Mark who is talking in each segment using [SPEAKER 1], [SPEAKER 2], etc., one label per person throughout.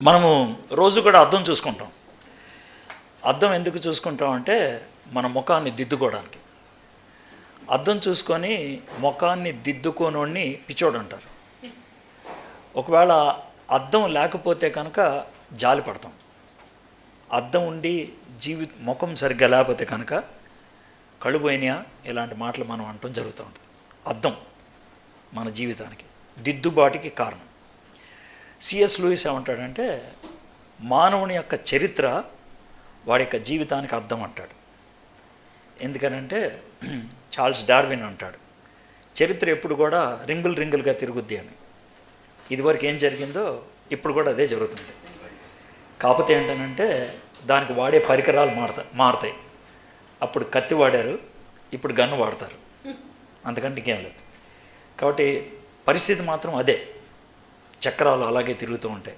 [SPEAKER 1] మనము రోజు కూడా అద్దం చూసుకుంటాం. అద్దం ఎందుకు చూసుకుంటాం అంటే మన ముఖాన్ని దిద్దుకోవడానికి. అద్దం చూసుకొని ముఖాన్ని దిద్దుకోనోడిని పిచ్చోడు అంటారు. ఒకవేళ అద్దం లేకపోతే కనుక జాలి పడతాం. అద్దం ఉండి ముఖం సరిగ్గా లేకపోతే కనుక కళ్ళు పోయినాయా ఇలాంటి మాటలు మనం అంటం జరుగుతూ ఉంటుంది. అద్దం మన జీవితానికి దిద్దుబాటుకి కారణం. సిఎస్ లూయిస్ ఏమంటాడంటే మానవుని యొక్క చరిత్ర వాడి యొక్క జీవితానికి అర్థం అంటాడు. ఎందుకనంటే చార్ల్స్ డార్విన్ అంటాడు చరిత్ర ఎప్పుడు కూడా రింగులుగా తిరుగుద్ది అని. ఇదివరకు ఏం జరిగిందో ఇప్పుడు కూడా అదే జరుగుతుంది. కాకపోతే ఏంటనంటే దానికి వాడే పరికరాలు మారుతాయి. అప్పుడు కత్తి వాడారు, ఇప్పుడు గన్ను వాడతారు, అంతకంటే ఇంకేం లేదు. కాబట్టి పరిస్థితి మాత్రం అదే, చక్రాలు అలాగే తిరుగుతూ ఉంటాయి.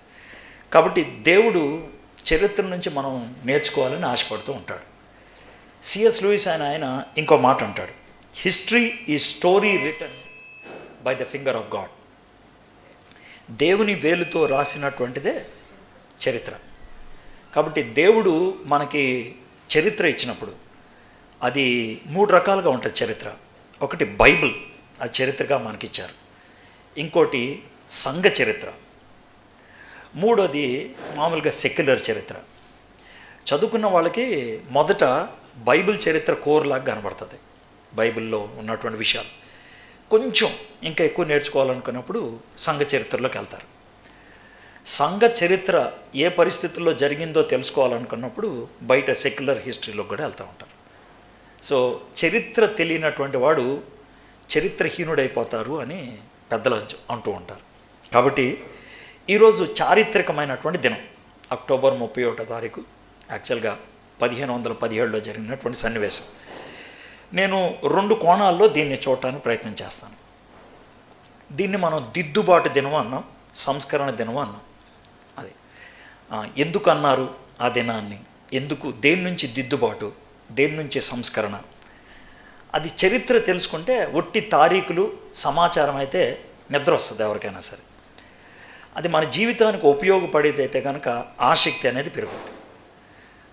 [SPEAKER 1] కాబట్టి దేవుడు చరిత్ర నుంచి మనం నేర్చుకోవాలని ఆశపడుతూ ఉంటాడు. సిఎస్ లూయిస్ ఆయన ఇంకో మాట అంటాడు, హిస్టరీ ఈ story written by the finger of God. దేవుని వేలుతో రాసినటువంటిదే చరిత్ర. కాబట్టి దేవుడు మనకి చరిత్ర ఇచ్చినప్పుడు అది 3 రకాలుగా ఉంటుంది చరిత్ర. ఒకటి బైబిల్, అది చరిత్రగా మనకిచ్చారు. ఇంకోటి సంఘ చరిత్ర. మూడోది మామూలుగా సెక్యులర్ చరిత్ర. చదువుకున్న వాళ్ళకి మొదట బైబిల్ చరిత్ర కోర్లాగా కనబడుతుంది. బైబిల్లో ఉన్నటువంటి విషయాలు కొంచెం ఇంకా ఎక్కువ నేర్చుకోవాలనుకున్నప్పుడు సంఘ చరిత్రలోకి వెళ్తారు. సంఘ చరిత్ర ఏ పరిస్థితుల్లో జరిగిందో తెలుసుకోవాలనుకున్నప్పుడు బయట సెక్యులర్ హిస్టరీలోకి కూడా వెళ్తూ ఉంటారు. సో చరిత్ర తెలియనటువంటి వాడు చరిత్రహీనుడైపోతారు అని పెద్దలు అంటూ ఉంటారు. కాబట్టి ఈరోజు చారిత్రకమైనటువంటి దినం అక్టోబర్ 31వ తారీఖు. యాక్చువల్గా 1517లో జరిగినటువంటి సన్నివేశం. నేను 2 కోణాల్లో దీన్ని చూడటానికి ప్రయత్నం చేస్తాను. దీన్ని మనం దిద్దుబాటు దినం అన్నాం, సంస్కరణ దినం అన్నాం. అది ఎందుకు అన్నారు ఆ దినాన్ని, ఎందుకు, దేని నుంచి దిద్దుబాటు, దేని నుంచి సంస్కరణ, అది చరిత్ర తెలుసుకుంటే ఒట్టి తారీఖులు సమాచారం అయితే నిద్ర వస్తుంది ఎవరికైనా సరే. అది మన జీవితానికి ఉపయోగపడేదైతే కనుక ఆసక్తి అనేది పెరుగుతుంది.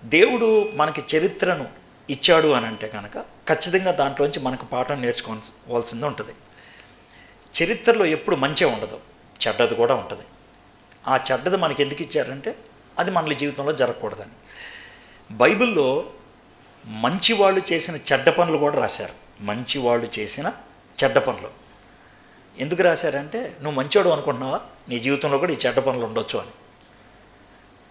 [SPEAKER 1] దేవుడు మనకి చరిత్రను ఇచ్చాడు అని అంటే కనుక ఖచ్చితంగా దాంట్లోంచి మనకు పాఠం నేర్చుకోవాల్సింది ఉంటుంది. చరిత్రలో ఎప్పుడు మంచి ఉండదు, చెడ్డది కూడా ఉంటుంది. ఆ చెడ్డది మనకి ఎందుకు ఇచ్చారంటే అది మన జీవితంలో జరగకూడదని. బైబిల్లో మంచి వాళ్ళు చేసిన చెడ్డ పనులు కూడా రాశారు. మంచి వాళ్ళు చేసిన చెడ్డ పనులు ఎందుకు రాశారంటే నువ్వు మంచోడు అనుకుంటున్నావా, నీ జీవితంలో కూడా ఈ చెడ్డ పనులు ఉండొచ్చు అని.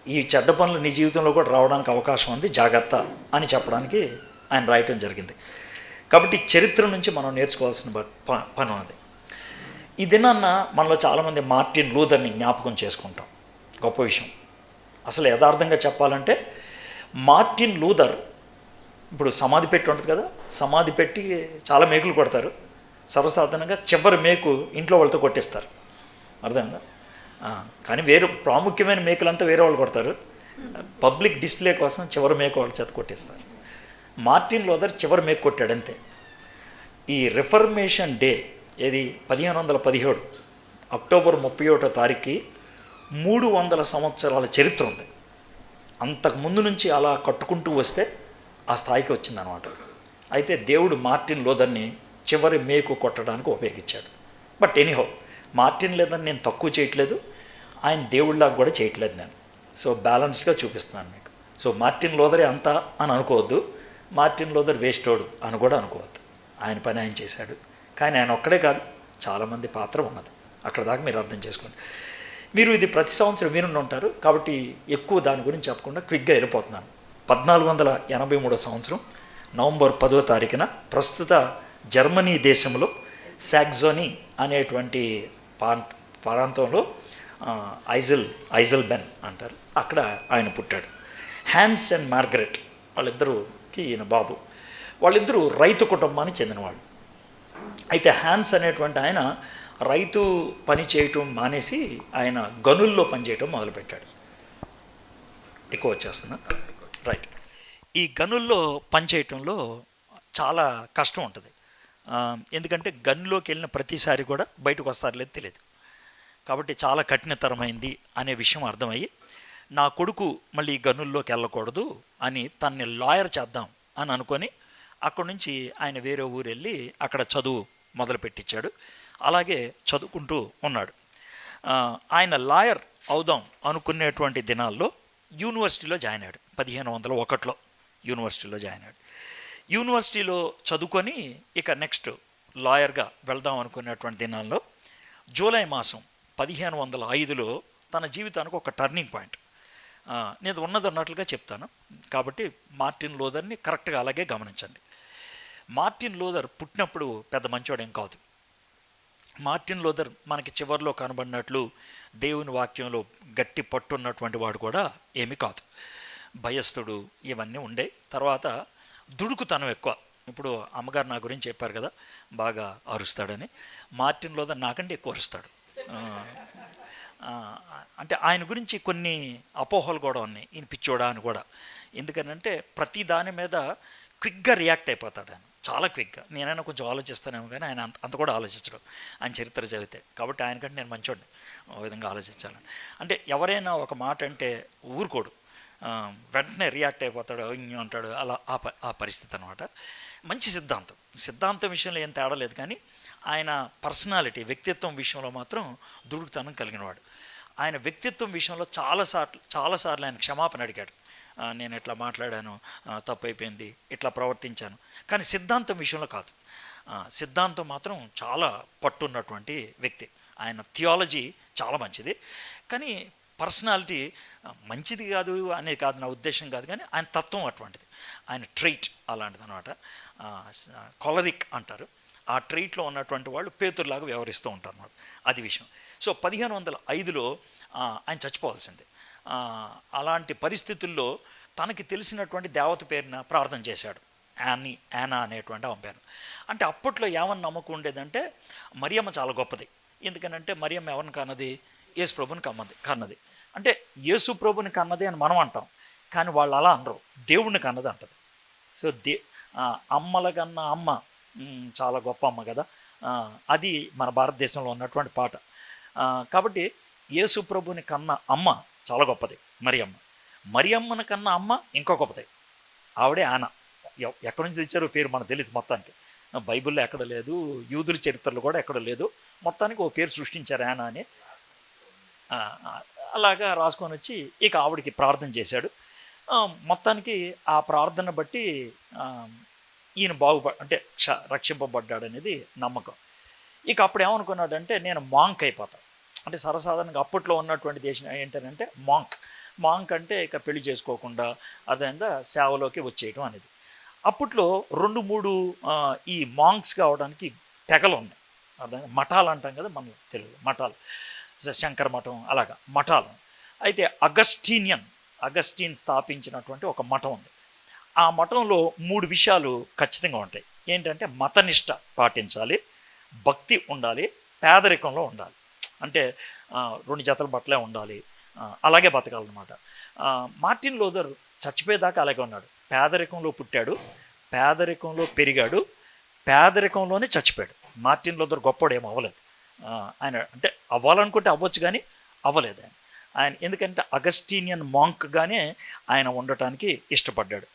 [SPEAKER 1] ఈ చెడ్డ పనులు నీ జీవితంలో కూడా రావడానికి అవకాశం ఉంది, జాగ్రత్త అని చెప్పడానికి ఆయన రాయటం జరిగింది. కాబట్టి చరిత్ర నుంచి మనం నేర్చుకోవాల్సిన పని ఉన్నది. ఈ దినాన్న మనలో చాలామంది మార్టిన్ లూథర్ని జ్ఞాపకం చేసుకుంటాం. గొప్ప విషయం. అసలు యథార్థంగా చెప్పాలంటే మార్టిన్ లూథర్ ఇప్పుడు సమాధి పెట్టి ఉంటుంది కదా, సమాధి పెట్టి చాలా మేకులు కొడతారు. సర్వసాధారణంగా చివరి మేకు ఇంట్లో వాళ్ళతో కొట్టేస్తారు, అర్థమైందా? కానీ వేరే ప్రాముఖ్యమైన మేకులంతా వేరే వాళ్ళు కొడతారు. పబ్లిక్ డిస్ప్లే కోసం చివరి మేకు వాళ్ళ చేత కొట్టేస్తారు. మార్టిన్ లూథర్ చివరి మేకు కొట్టాడు అంతే. ఈ రిఫర్మేషన్ డే ఏది 1517 అక్టోబర్ 31వ తారీఖుకి 300 సంవత్సరాల చరిత్ర ఉంది. అంతకుముందు నుంచి అలా కట్టుకుంటూ వస్తే ఆ స్థాయికి వచ్చిందనమాట. అయితే దేవుడు మార్టిన్ లూథర్ని చివరి మేకు కొట్టడానికి ఉపయోగించాడు. బట్ ఎనీహౌ, మార్టిన్ లూథర్ని నేను తక్కువ చేయట్లేదు, ఆయన దేవుళ్ళలాగా కూడా చేయట్లేదు నేను. సో బ్యాలెన్స్గా చూపిస్తున్నాను మీకు. సో మార్టిన్ లూథరే అంతా అని అనుకోవద్దు, మార్టిన్ లూథర్ వేస్టోడు అని కూడా అనుకోవద్దు. ఆయన పని ఆయన చేశాడు. కానీ ఆయన ఒక్కడే కాదు, చాలామంది పాత్ర ఉన్నది. అక్కడ దాకా మీరు అర్థం చేసుకోండి. మీరు ఇది ప్రతి సంవత్సరం వినుండి ఉంటారు కాబట్టి ఎక్కువ దాని గురించి చెప్పకుండా క్విక్గా వెళ్ళిపోతున్నాను. 1483 సంవత్సరం నవంబర్ 10వ తారీఖున ప్రస్తుత జర్మనీ దేశంలో సాక్సోనీ అనేటువంటి ప్రాంతంలో ఐజల్ బెన్ అంటారు, అక్కడ ఆయన పుట్టాడు. హ్యాన్స్ అండ్ మార్గరెట్ వాళ్ళిద్దరికి ఈయన బాబు. వాళ్ళిద్దరూ రైతు కుటుంబానికి చెందినవాళ్ళు. అయితే హ్యాన్స్ అనేటువంటి ఆయన రైతు పని చేయటం మానేసి ఆయన గనుల్లో పనిచేయటం మొదలుపెట్టాడు. ఎక్కువ వచ్చేస్తున్నా రైట్. ఈ గనుల్లో పనిచేయటంలో చాలా కష్టం ఉంటుంది. ఎందుకంటే గన్లోకి వెళ్ళిన ప్రతిసారి కూడా బయటకు వస్తారో లేదో తెలియదు. కాబట్టి చాలా కఠినతరమైంది అనే విషయం అర్థమయ్యి నా కొడుకు మళ్ళీ ఈ గనుల్లోకి వెళ్ళకూడదు అని తన్ని లాయర్ చేద్దాం అని అనుకొని అక్కడి నుంచి ఆయన వేరే ఊరు వెళ్ళి అక్కడ చదువు మొదలుపెట్టించాడు. అలాగే చదువుకుంటూ ఉన్నాడు. ఆయన లాయర్ అవుదాం అనుకునేటువంటి దినాల్లో యూనివర్సిటీలో జాయిన్ అయ్యాడు. 1501లో యూనివర్సిటీలో జాయిన్ అయ్యాడు. యూనివర్సిటీలో చదువుకొని ఇక నెక్స్ట్ లాయర్గా వెళ్దాం అనుకునేటువంటి దినాల్లో జూలై మాసం 1505లో తన జీవితానికి ఒక టర్నింగ్ పాయింట్. నేను ఉన్నదన్నట్లుగా చెప్తాను కాబట్టి మార్టిన్ లూథర్ని కరెక్ట్గా అలాగే గమనించండి. మార్టిన్ లూథర్ పుట్టినప్పుడు పెద్ద మంచోడేం కాదు. మార్టిన్ లూథర్ మనకి చివరిలో కనబడినట్లు దేవుని వాక్యంలో గట్టి పట్టున్నటువంటి వాడు కూడా ఏమీ కాదు. భయస్థుడు ఇవన్నీ ఉండే. తర్వాత దుడుకుతనం ఎక్కువ. ఇప్పుడు అమ్మగారు నా గురించి చెప్పారు కదా, బాగా అరుస్తాడని. మార్టిన్ లూథర్ నాకంటే ఎక్కువ అరుస్తాడు. అంటే ఆయన గురించి కొన్ని అపోహలు కూడా ఉన్నాయి, ఈయన పిచ్చోడా అని కూడా. ఎందుకనంటే ప్రతి దాని మీద క్విక్గా రియాక్ట్ అయిపోతాడు ఆయన, చాలా క్విక్గా. నేనైనా కొంచెం ఆలోచిస్తానేమో కానీ ఆయన అంత కూడా ఆలోచించడం, ఆయన చరిత్ర చదివితే. కాబట్టి ఆయనకంటే నేను మంచోడిని ఓ విధంగా ఆలోచించాలని. అంటే ఎవరైనా ఒక మాట అంటే ఊరుకోడు, వెంటనే రియాక్ట్ అయిపోతాడు, ఇంకో అంటాడు, అలా ఆ పరిస్థితి అనమాట. మంచి సిద్ధాంతం విషయంలో ఏం తేడా లేదు, కానీ ఆయన పర్సనాలిటీ, వ్యక్తిత్వం విషయంలో మాత్రం దుడుకుతనం కలిగినవాడు. ఆయన వ్యక్తిత్వం విషయంలో చాలాసార్లు ఆయన క్షమాపణ అడిగాడు. నేను ఇట్లా మాట్లాడాను, తప్పైపోయింది, ఇట్లా ప్రవర్తించాను. కానీ సిద్ధాంతం విషయంలో కాదు. సిద్ధాంతం మాత్రం చాలా పట్టున్నటువంటి వ్యక్తి. ఆయన థియాలజీ చాలా మంచిది, కానీ పర్సనాలిటీ మంచిది కాదు అనేది కాదు నా ఉద్దేశం కాదు, కానీ ఆయన తత్వం అటువంటిది. ఆయన ట్రైట్ అలాంటిది అనమాట. కొలరిక్ అంటారు. ఆ ట్రైట్లో ఉన్నటువంటి వాళ్ళు పేతురులాగా వ్యవహరిస్తూ ఉంటారు అన్నమాట. అది విషయం. సో 1505లో ఆయన చచ్చిపోవాల్సిందే. అలాంటి పరిస్థితుల్లో తనకి తెలిసినటువంటి దేవత పేరున ప్రార్థన చేశాడు. యానా అనేటువంటి ఆమె పేరు. అంటే అప్పట్లో ఏమన్నా నమ్మకం ఉండేదంటే మరియమ్మ చాలా గొప్పది. ఎందుకనంటే మరియమ్మ ఎవరిని కన్నది? యేసు ప్రభుని కన్నది. అంటే యేసు ప్రభుని కన్నది అని మనం అంటాం, కానీ వాళ్ళు అలా అనరు, దేవుడిని కన్నది అంటారు. సో అమ్మల కన్నా అమ్మ చాలా గొప్ప అమ్మ కదా, అది మన భారతదేశంలో ఉన్నటువంటి పాట. కాబట్టి యేసు ప్రభుని కన్న అమ్మ చాలా గొప్పది మరియమ్మని కన్నా అమ్మ ఇంకో గొప్పది, ఆవిడే ఆనా. ఎక్కడి నుంచి తెచ్చారో పేరు మనకు తెలియదు మొత్తానికి. బైబిల్లో ఎక్కడ లేదు, యూదుల చరిత్రలో కూడా ఎక్కడ లేదు. మొత్తానికి ఓ పేరు సృష్టించారు ఆనా అని. అలాగా రాసుకొని వచ్చి ఇక ఆవిడికి ప్రార్థన చేశాడు. మొత్తానికి ఆ ప్రార్థన బట్టి ఈయన అంటే రక్షింపబడ్డాడనేది నమ్మకం. ఇక అప్పుడు ఏమనుకున్నాడంటే నేను మాంక్ అయిపోతాను. అంటే సర్వసాధారణంగా అప్పట్లో ఉన్నటువంటి దేశం ఏంటంటే మాంక్ అంటే ఇక పెళ్లి చేసుకోకుండా అదేందా సేవలోకి వచ్చేయటం అనేది. అప్పట్లో 2-3 ఈ మాంక్స్ కావడానికి తెగలు ఉన్నాయి. అదే మఠాలు అంటాం కదా మన తెలుగు, మఠాలు, శంకర మఠం, అలాగా మఠాలు. అయితే అగస్టీన్ స్థాపించినటువంటి ఒక మఠం ఉంది. ఆ మఠంలో 3 విషయాలు ఖచ్చితంగా ఉంటాయి. ఏంటంటే మతనిష్ట పాటించాలి, భక్తి ఉండాలి, పేదరికంలో ఉండాలి. అంటే 2 జతల బట్టలే ఉండాలి, అలాగే బతకాలన్నమాట. మార్టిన్ లూథర్ చచ్చిపోయేదాకా అలాగే ఉన్నాడు. పేదరికంలో పుట్టాడు, పేదరికంలో పెరిగాడు, పేదరికంలోనే చచ్చిపోయాడు. మార్టిన్ లూథర్ గొప్పవాడు ఏం అవ్వలేదు. ఆయన అంటే అవ్వాలనుకుంటే అవ్వచ్చు, కానీ అవ్వలేదు ఆయన. ఎందుకంటే అగస్టీనియన్ మాంక్గానే ఆయన ఉండటానికి ఇష్టపడ్డాడు.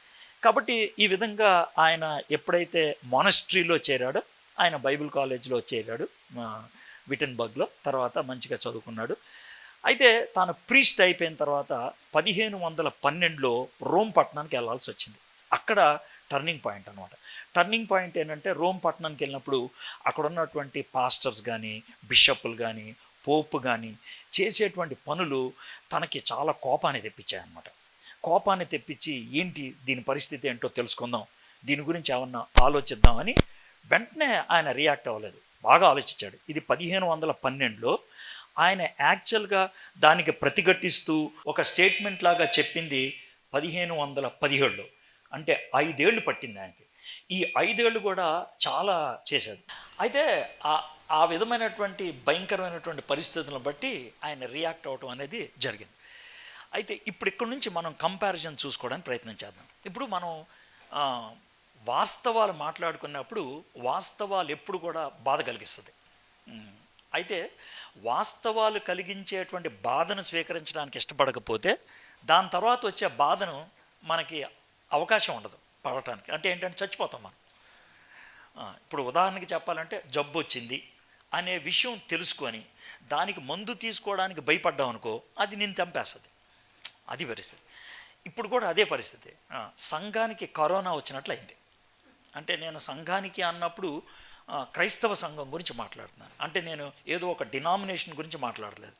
[SPEAKER 1] కాబట్టి ఈ విధంగా ఆయన ఎప్పుడైతే మానస్ట్రీలో చేరాడో, ఆయన బైబిల్ కాలేజీలో చేరాడు విటెన్బర్గ్లో. తర్వాత మంచిగా చదువుకున్నాడు. అయితే తాను ప్రీస్ట్ అయిపోయిన తర్వాత 1512లో రోమ్ పట్టణానికి వెళ్ళాల్సి వచ్చింది. అక్కడ టర్నింగ్ పాయింట్ అనమాట. టర్నింగ్ పాయింట్ ఏంటంటే రోమ్ పట్టణానికి వెళ్ళినప్పుడు అక్కడ ఉన్నటువంటి పాస్టర్స్ కానీ, బిషప్లు కానీ, పోప్ కానీ చేసేటువంటి పనులు తనకి చాలా కోపాన్ని తెప్పించాయన్నమాట. కోపాన్ని తెప్పించి ఏంటి దీని పరిస్థితి ఏంటో తెలుసుకుందాం, దీని గురించి ఏమన్నా ఆలోచిద్దామని వెంటనే ఆయన రియాక్ట్ అవ్వలేదు, బాగా ఆలోచించాడు. ఇది 1512లో ఆయన యాక్చువల్గా దానికి ప్రతిఘటిస్తూ ఒక స్టేట్మెంట్ లాగా చెప్పింది 1517లో. అంటే 5 ఏళ్ళు పట్టింది ఆయనకి. ఈ 5 ఏళ్ళు కూడా చాలా చేశాడు. అయితే ఆ విధమైనటువంటి భయంకరమైనటువంటి పరిస్థితులను బట్టి ఆయన రియాక్ట్ అవ్వటం అనేది జరిగింది. అయితే ఇప్పుడు ఇక్కడ నుంచి మనం కంపారిజన్ చూసుకోవడానికి ప్రయత్నం చేద్దాం. ఇప్పుడు మనం వాస్తవాలు మాట్లాడుకున్నప్పుడు వాస్తవాలు ఎప్పుడు కూడా బాధ కలిగిస్తుంది. అయితే వాస్తవాలు కలిగించేటువంటి బాధను స్వీకరించడానికి ఇష్టపడకపోతే దాని తర్వాత వచ్చే బాధను మనకి అవకాశం ఉండదు పడటానికి. అంటే ఏంటంటే చచ్చిపోతాం మనం. ఇప్పుడు ఉదాహరణకి చెప్పాలంటే జబ్బు వచ్చింది అనే విషయం తెలుసుకొని దానికి మందు తీసుకోవడానికి భయపడ్డాం అనుకో, అది నేను చంపేస్తుంది. అది పరిస్థితి. ఇప్పుడు కూడా అదే పరిస్థితి. సంఘానికి కరోనా వచ్చినట్లయింది. అంటే నేను సంఘానికి అన్నప్పుడు క్రైస్తవ సంఘం గురించి మాట్లాడుతున్నాను. అంటే నేను ఏదో ఒక డినామినేషన్ గురించి మాట్లాడలేదు.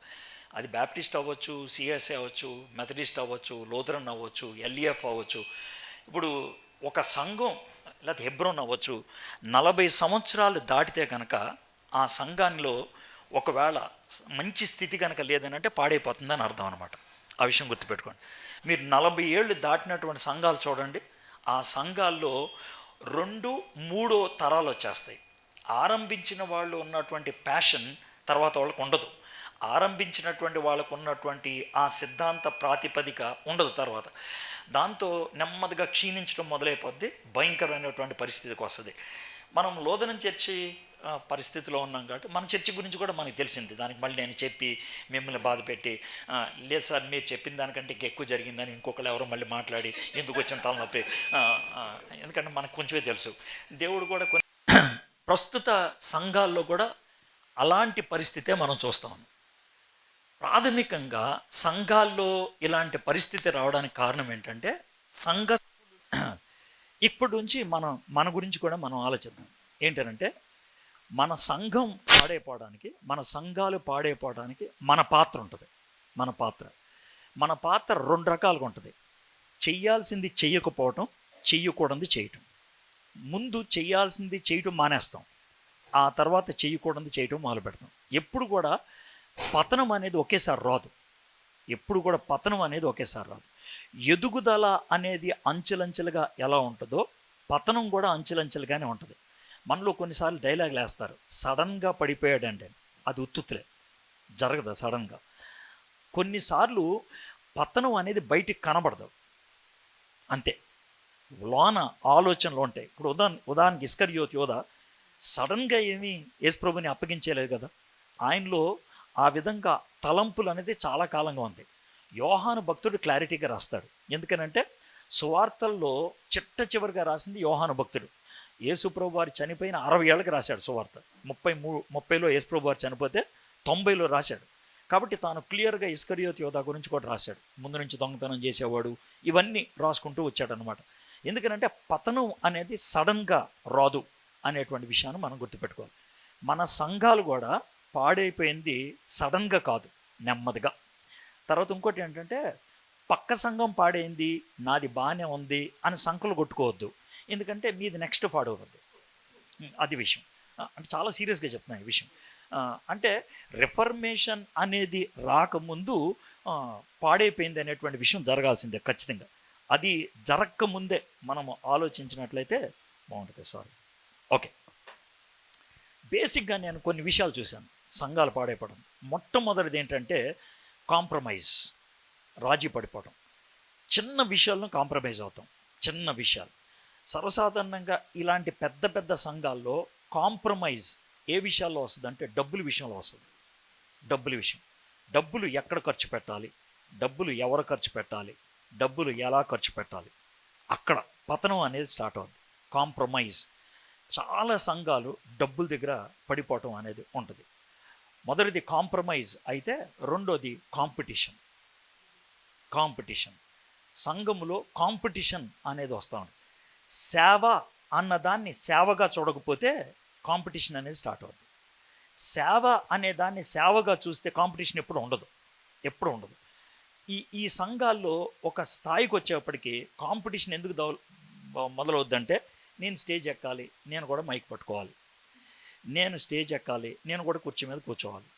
[SPEAKER 1] అది బ్యాప్టిస్ట్ అవ్వచ్చు, సిఎస్ఏ అవ్వచ్చు, మెథడిస్ట్ అవ్వచ్చు, లూథరన్ అవ్వచ్చు, ఎల్ఈఎఫ్ అవ్వచ్చు. ఇప్పుడు ఒక సంఘం లేకపోతే హెబ్రోన్ అవ్వచ్చు, 40 సంవత్సరాలు దాటితే కనుక ఆ సంఘంలో ఒకవేళ మంచి స్థితి కనుక లేదని అంటే పాడైపోతుందని అర్థం అనమాట. ఆ విషయం గుర్తుపెట్టుకోండి. మీరు 40 ఏళ్ళు దాటినటువంటి సంఘాలు చూడండి, ఆ సంఘాల్లో 2, 3 తరాలు వచ్చేస్తాయి. ఆరంభించిన వాళ్ళు ఉన్నటువంటి ప్యాషన్ తర్వాత వాళ్ళకు ఉండదు. ఆరంభించినటువంటి వాళ్ళకు ఉన్నటువంటి ఆ సిద్ధాంత ప్రాతిపదిక ఉండదు తర్వాత. దాంతో నెమ్మదిగా క్షీణించడం మొదలైపోద్ది, భయంకరమైనటువంటి పరిస్థితికి వస్తుంది. మనం లోదనం చర్చి పరిస్థితిలో ఉన్నాం కాబట్టి మన చర్చి గురించి కూడా మనకు తెలిసింది. దానికి మళ్ళీ నేను చెప్పి మిమ్మల్ని బాధ పెట్టి లేదు సార్ మీరు చెప్పిన దానికంటే ఎక్కువ జరిగిందని ఇంకొకరు ఎవరో మళ్ళీ మాట్లాడి ఎందుకు వచ్చిన తలనొప్పి. ఎందుకంటే మనకు కొంచెమే తెలుసు. దేవుడు కూడా కొన్ని ప్రస్తుత సంఘాల్లో కూడా అలాంటి పరిస్థితే మనం చూస్తాం. ప్రాథమికంగా సంఘాల్లో ఇలాంటి పరిస్థితి రావడానికి కారణం ఏంటంటే సంఘ ఇప్పటి నుంచి మన గురించి కూడా మనం ఆలోచిద్దాం. ఏంటంటే మన సంఘం పాడైపోవడానికి, మన సంఘాలు పాడైపోవడానికి మన పాత్ర ఉంటుంది. మన పాత్ర 2 రకాలుగా ఉంటుంది. చెయ్యాల్సింది చెయ్యకపోవటం, చెయ్యకూడదు చేయటం. ముందు చెయ్యాల్సింది చేయటం మానేస్తాం, ఆ తర్వాత చెయ్యకూడదు చేయటం మొదలు పెడతాం. ఎప్పుడు కూడా పతనం అనేది ఒకేసారి రాదు. ఎదుగుదల అనేది అంచెలంచెలుగా ఎలా ఉంటుందో పతనం కూడా అంచెలంచెలుగానే ఉంటుంది. మనలో కొన్నిసార్లు డైలాగులు వేస్తారు, సడన్గా పడిపోయాడండి. అది ఉత్తులే, జరగదు సడన్గా. కొన్నిసార్లు పతనం అనేది బయటికి కనబడదు, అంతే. లోన ఆలోచనలు ఉంటాయి. ఇప్పుడు ఉదాహరణకి ఇస్కరియోతు యోధ సడన్గా ఏమీ యేసుప్రభుని అప్పగించలేదు కదా. ఆయనలో ఆ విధంగా తలంపులు అనేది చాలా కాలంగా ఉంది. యోహాను భక్తుడు క్లారిటీగా రాస్తాడు. ఎందుకనంటే సువార్తల్లో చివరిగా రాసింది యోహాను భక్తుడు. యేసుప్రభు వారు చనిపోయిన 60 ఏళ్ళకి రాశాడు సువార్త. 30లో యేసుప్రభు వారు చనిపోతే 90లో రాశాడు. కాబట్టి తాను క్లియర్గా ఇస్కరియోతు యోధ గురించి కూడా రాశాడు. ముందు నుంచి దొంగతనం చేసేవాడు, ఇవన్నీ రాసుకుంటూ వచ్చాడనమాట. ఎందుకనంటే పతనం అనేది సడన్గా రాదు అనేటువంటి విషయాన్ని మనం గుర్తుపెట్టుకోవాలి. మన సంఘాలు కూడా పాడైపోయింది సడన్గా కాదు, నెమ్మదిగా. తర్వాత ఇంకోటి ఏంటంటే పక్క సంఘం పాడైంది, నాది బాగానే ఉంది అని సంఖ్యలు కొట్టుకోవద్దు. ఎందుకంటే మీది నెక్స్ట్ పాడవద్దు. అది విషయం. అంటే చాలా సీరియస్గా చెప్తున్నాను ఈ విషయం. అంటే రిఫర్మేషన్ అనేది రాకముందు పాడైపోయింది అనేటువంటి విషయం జరగాల్సిందే ఖచ్చితంగా. అది జరగకముందే మనము ఆలోచించినట్లయితే బాగుంటుంది. ఓకే, బేసిక్గా నేను కొన్ని విషయాలు చూశాను సంఘాలు పాడైపోవడం. మొట్టమొదటిది ఏంటంటే కాంప్రమైజ్, రాజీ పడిపోవడం. చిన్న విషయాలను కాంప్రమైజ్ అవుతాం, చిన్న విషయాలు. సర్వసాధారణంగా ఇలాంటి పెద్ద పెద్ద సంఘాల్లో కాంప్రమైజ్ ఏ విషయాల్లో వస్తుంది అంటే డబ్బుల విషయంలో వస్తుంది. డబ్బులు ఎక్కడ ఖర్చు పెట్టాలి, డబ్బులు ఎవరు ఖర్చు పెట్టాలి, డబ్బులు ఎలా ఖర్చు పెట్టాలి, అక్కడ పతనం అనేది స్టార్ట్ అవుతుంది. కాంప్రమైజ్. చాలా సంఘాలు డబ్బుల దగ్గర పడిపోవటం అనేది ఉంటుంది. మొదటిది కాంప్రమైజ్ అయితే, రెండోది కాంపిటీషన్. సంఘములో కాంపిటీషన్ అనేది వస్తూ ఉంటుంది. సేవ అన్నదాన్ని సేవగా చూడకపోతే కాంపిటీషన్ అనేది స్టార్ట్ అవుతుంది. సేవ అనేదాన్ని సేవగా చూస్తే కాంపిటీషన్ ఎప్పుడు ఉండదు. ఈ సంఘాల్లో ఒక స్థాయికి వచ్చేప్పటికీ కాంపిటీషన్ ఎందుకు మొదలవుద్దంటే, నేను స్టేజ్ ఎక్కాలి, నేను కూడా మైక్ పట్టుకోవాలి, నేను స్టేజ్ ఎక్కాలి, నేను కూడా కుర్చీ మీద కూర్చోవాలి.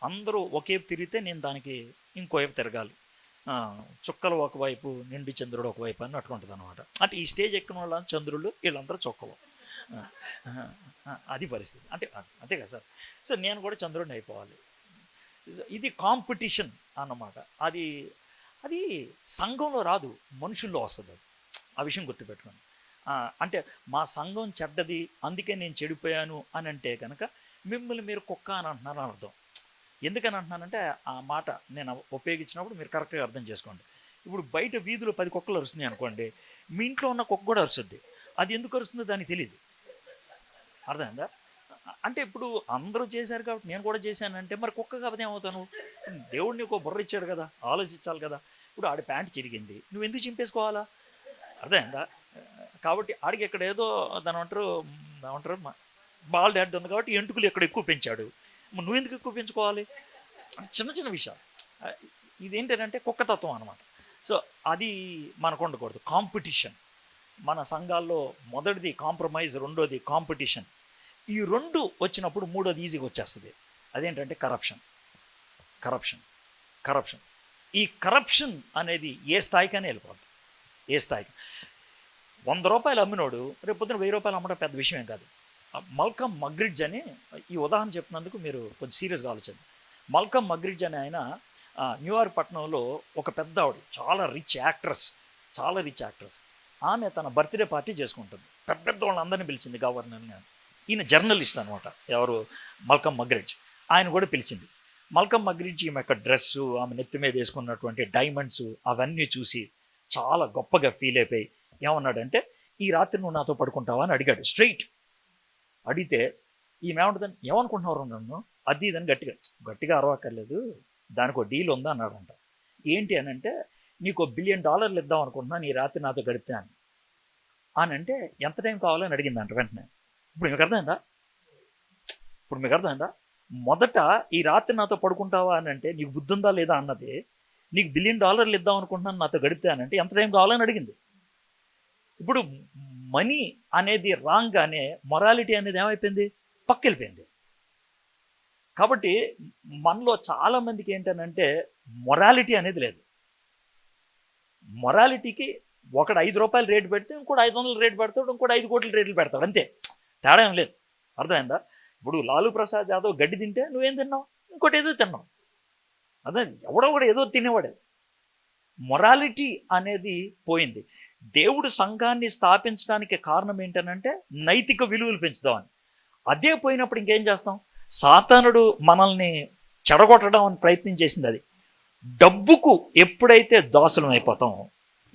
[SPEAKER 1] అందరూ ఒకేపు తిరిగితే నేను దానికి ఇంకోవైపు తిరగాలి. చుక్కలు ఒకవైపు, నిండు చంద్రుడు ఒకవైపు అని అట్లుంటుంది అనమాట. అంటే ఈ స్టేజ్ ఎక్కిన వాళ్ళ చంద్రుళ్ళు, వీళ్ళందరూ చుక్కలు. అది పరిస్థితి. అంటే అంతే కదా సార్. సో నేను కూడా చంద్రుడిని అయిపోవాలి. ఇది కాంపిటీషన్ అన్నమాట. అది సంఘంలో రాదు, మనుషుల్లో వస్తుంది. ఆ విషయం గుర్తుపెట్టుకోండి. అంటే మా సంఘం చెడ్డది అందుకే నేను చెడిపోయాను అని అంటే కనుక మిమ్మల్ని మీరు కుక్క అని అంటున్నారు అని అర్థం. ఎందుకని అంటున్నానంటే ఆ మాట నేను ఉపయోగించినప్పుడు మీరు కరెక్ట్గా అర్థం చేసుకోండి. ఇప్పుడు బయట వీధిలో 10 కుక్కలు అరుస్తున్నాయి అనుకోండి, మీ ఇంట్లో ఉన్న కుక్క కూడా అరుస్తుంది. అది ఎందుకు అరుస్తుందో దానికి తెలియదు. అర్థమైందా? అంటే ఇప్పుడు అందరూ చేశారు కాబట్టి నేను కూడా చేశానంటే మరి కుక్క కాకపోతే ఏమవుతాను? దేవుడిని ఒక బుర్ర ఇచ్చాడు కదా, ఆలోచించాలి కదా. ఇప్పుడు ఆడి ప్యాంట్ చిరిగింది, నువ్వు ఎందుకు చింపేసుకోవాలా? అర్థమైందా? కాబట్టి ఆడికి ఇక్కడ ఏదో దాని ఏమంటారు బాల్ డాడ్ ఉంది కాబట్టి ఎంటుకలు ఇక్కడ ఎక్కువ పెంచాడు, నువ్వు ఎందుకు ఎక్కువ పెంచుకోవాలి? చిన్న చిన్న విషయాలు. ఇదేంటంటే కుక్కతత్వం అనమాట. సో అది మనకు ఉండకూడదు. కాంపిటీషన్ మన సంఘాల్లో మొదటిది కాంప్రమైజ్, రెండోది కాంపిటీషన్. ఈ రెండు వచ్చినప్పుడు మూడోది ఈజీగా వచ్చేస్తుంది. అదేంటంటే కరప్షన్. ఈ కరప్షన్ అనేది ఏ స్థాయికైనా వెళ్ళిపోద్ది. ఏ స్థాయికి 100 రూపాయలు అమ్మినోడు రేపు పొద్దున 1000 రూపాయలు అమ్మడం పెద్ద విషయం ఏం కాదు. మల్కమ్ మగ్రిడ్జ్ అని, ఈ ఉదాహరణ చెప్పినందుకు మీరు కొంచెం సీరియస్గా ఆలోచించండి. మల్కమ్ మగ్రిడ్జ్ అని ఆయన న్యూయార్క్ పట్టణంలో ఒక పెద్ద ఆవిడ, చాలా రిచ్ యాక్ట్రెస్. ఆమె తన బర్త్డే పార్టీ చేసుకుంటుంది. పెద్ద వాళ్ళందరినీ పిలిచింది, గవర్నర్ని. ఈయన జర్నలిస్ట్ అనమాట, ఎవరు మల్కమ్ మగ్రిడ్జ్. ఆయన కూడా పిలిచింది. మల్కమ్ మగ్రిడ్జ్ ఈమె యొక్క డ్రెస్సు, ఆమె నెత్తి మీద వేసుకున్నటువంటి డైమండ్స్ అవన్నీ చూసి చాలా గొప్పగా ఫీల్ అయిపోయి ఏమన్నాడంటే, ఈ రాత్రి నువ్వు నాతో పడుకుంటావా అని అడిగాడు స్ట్రైట్. అడిగితే ఈమె ఏమంటుందని, ఏమనుకుంటున్నారు నన్ను అది ఇదని గట్టిగా అరవక్కర్లేదు, దానికి ఒక డీల్ ఉందా అన్నాడంట. ఏంటి అని అంటే, నీకు $1 బిలియన్ ఇద్దాం అనుకుంటున్నాను ఈ రాత్రి నాతో గడిపితే అని అంటే, ఎంత టైం కావాలని అడిగిందంట వెంటనే. ఇప్పుడు మీకు అర్థమైందా? మొదట ఈ రాత్రి నాతో పడుకుంటావా అని అంటే నీకు బుద్ధి ఉందా లేదా అన్నది, నీకు $1 బిలియన్ ఇద్దాం అనుకుంటున్నాను నాతో గడిపితే అని అంటే ఎంత టైం కావాలని అడిగింది. ఇప్పుడు మనీ అనేది రాంగ్ అనే మొరాలిటీ అనేది ఏమైపోయింది, పక్కెళ్ళిపోయింది. కాబట్టి మనలో చాలామందికి ఏంటనంటే మొరాలిటీ అనేది లేదు. మొరాలిటీకి ఒకడు 5 రూపాయలు రేటు పెడితే ఇంకోటి 500 రేటు పెడతాడు, ఇంకోటి 5 కోట్ల రేట్లు పెడతాడు, అంతే. తేడా ఏం లేదు. అర్థమైందా? ఇప్పుడు లాలూ ప్రసాద్ యాదవ్ గడ్డి తింటే నువ్వేం తిన్నావు, ఇంకోటి ఏదో తిన్నావు. అదే ఎవడో కూడా ఏదో తినేవాడే. మొరాలిటీ అనేది పోయింది. దేవుడు సంఘాన్ని స్థాపించడానికి కారణం ఏంటనంటే నైతిక విలువలు పెంచుదామని. అదే పోయినప్పుడు ఇంకేం చేస్తాం? సాతానుడు మనల్ని చెడగొట్టడం అని ప్రయత్నం చేసింది అది. డబ్బుకు ఎప్పుడైతే దాసులం అయిపోతామో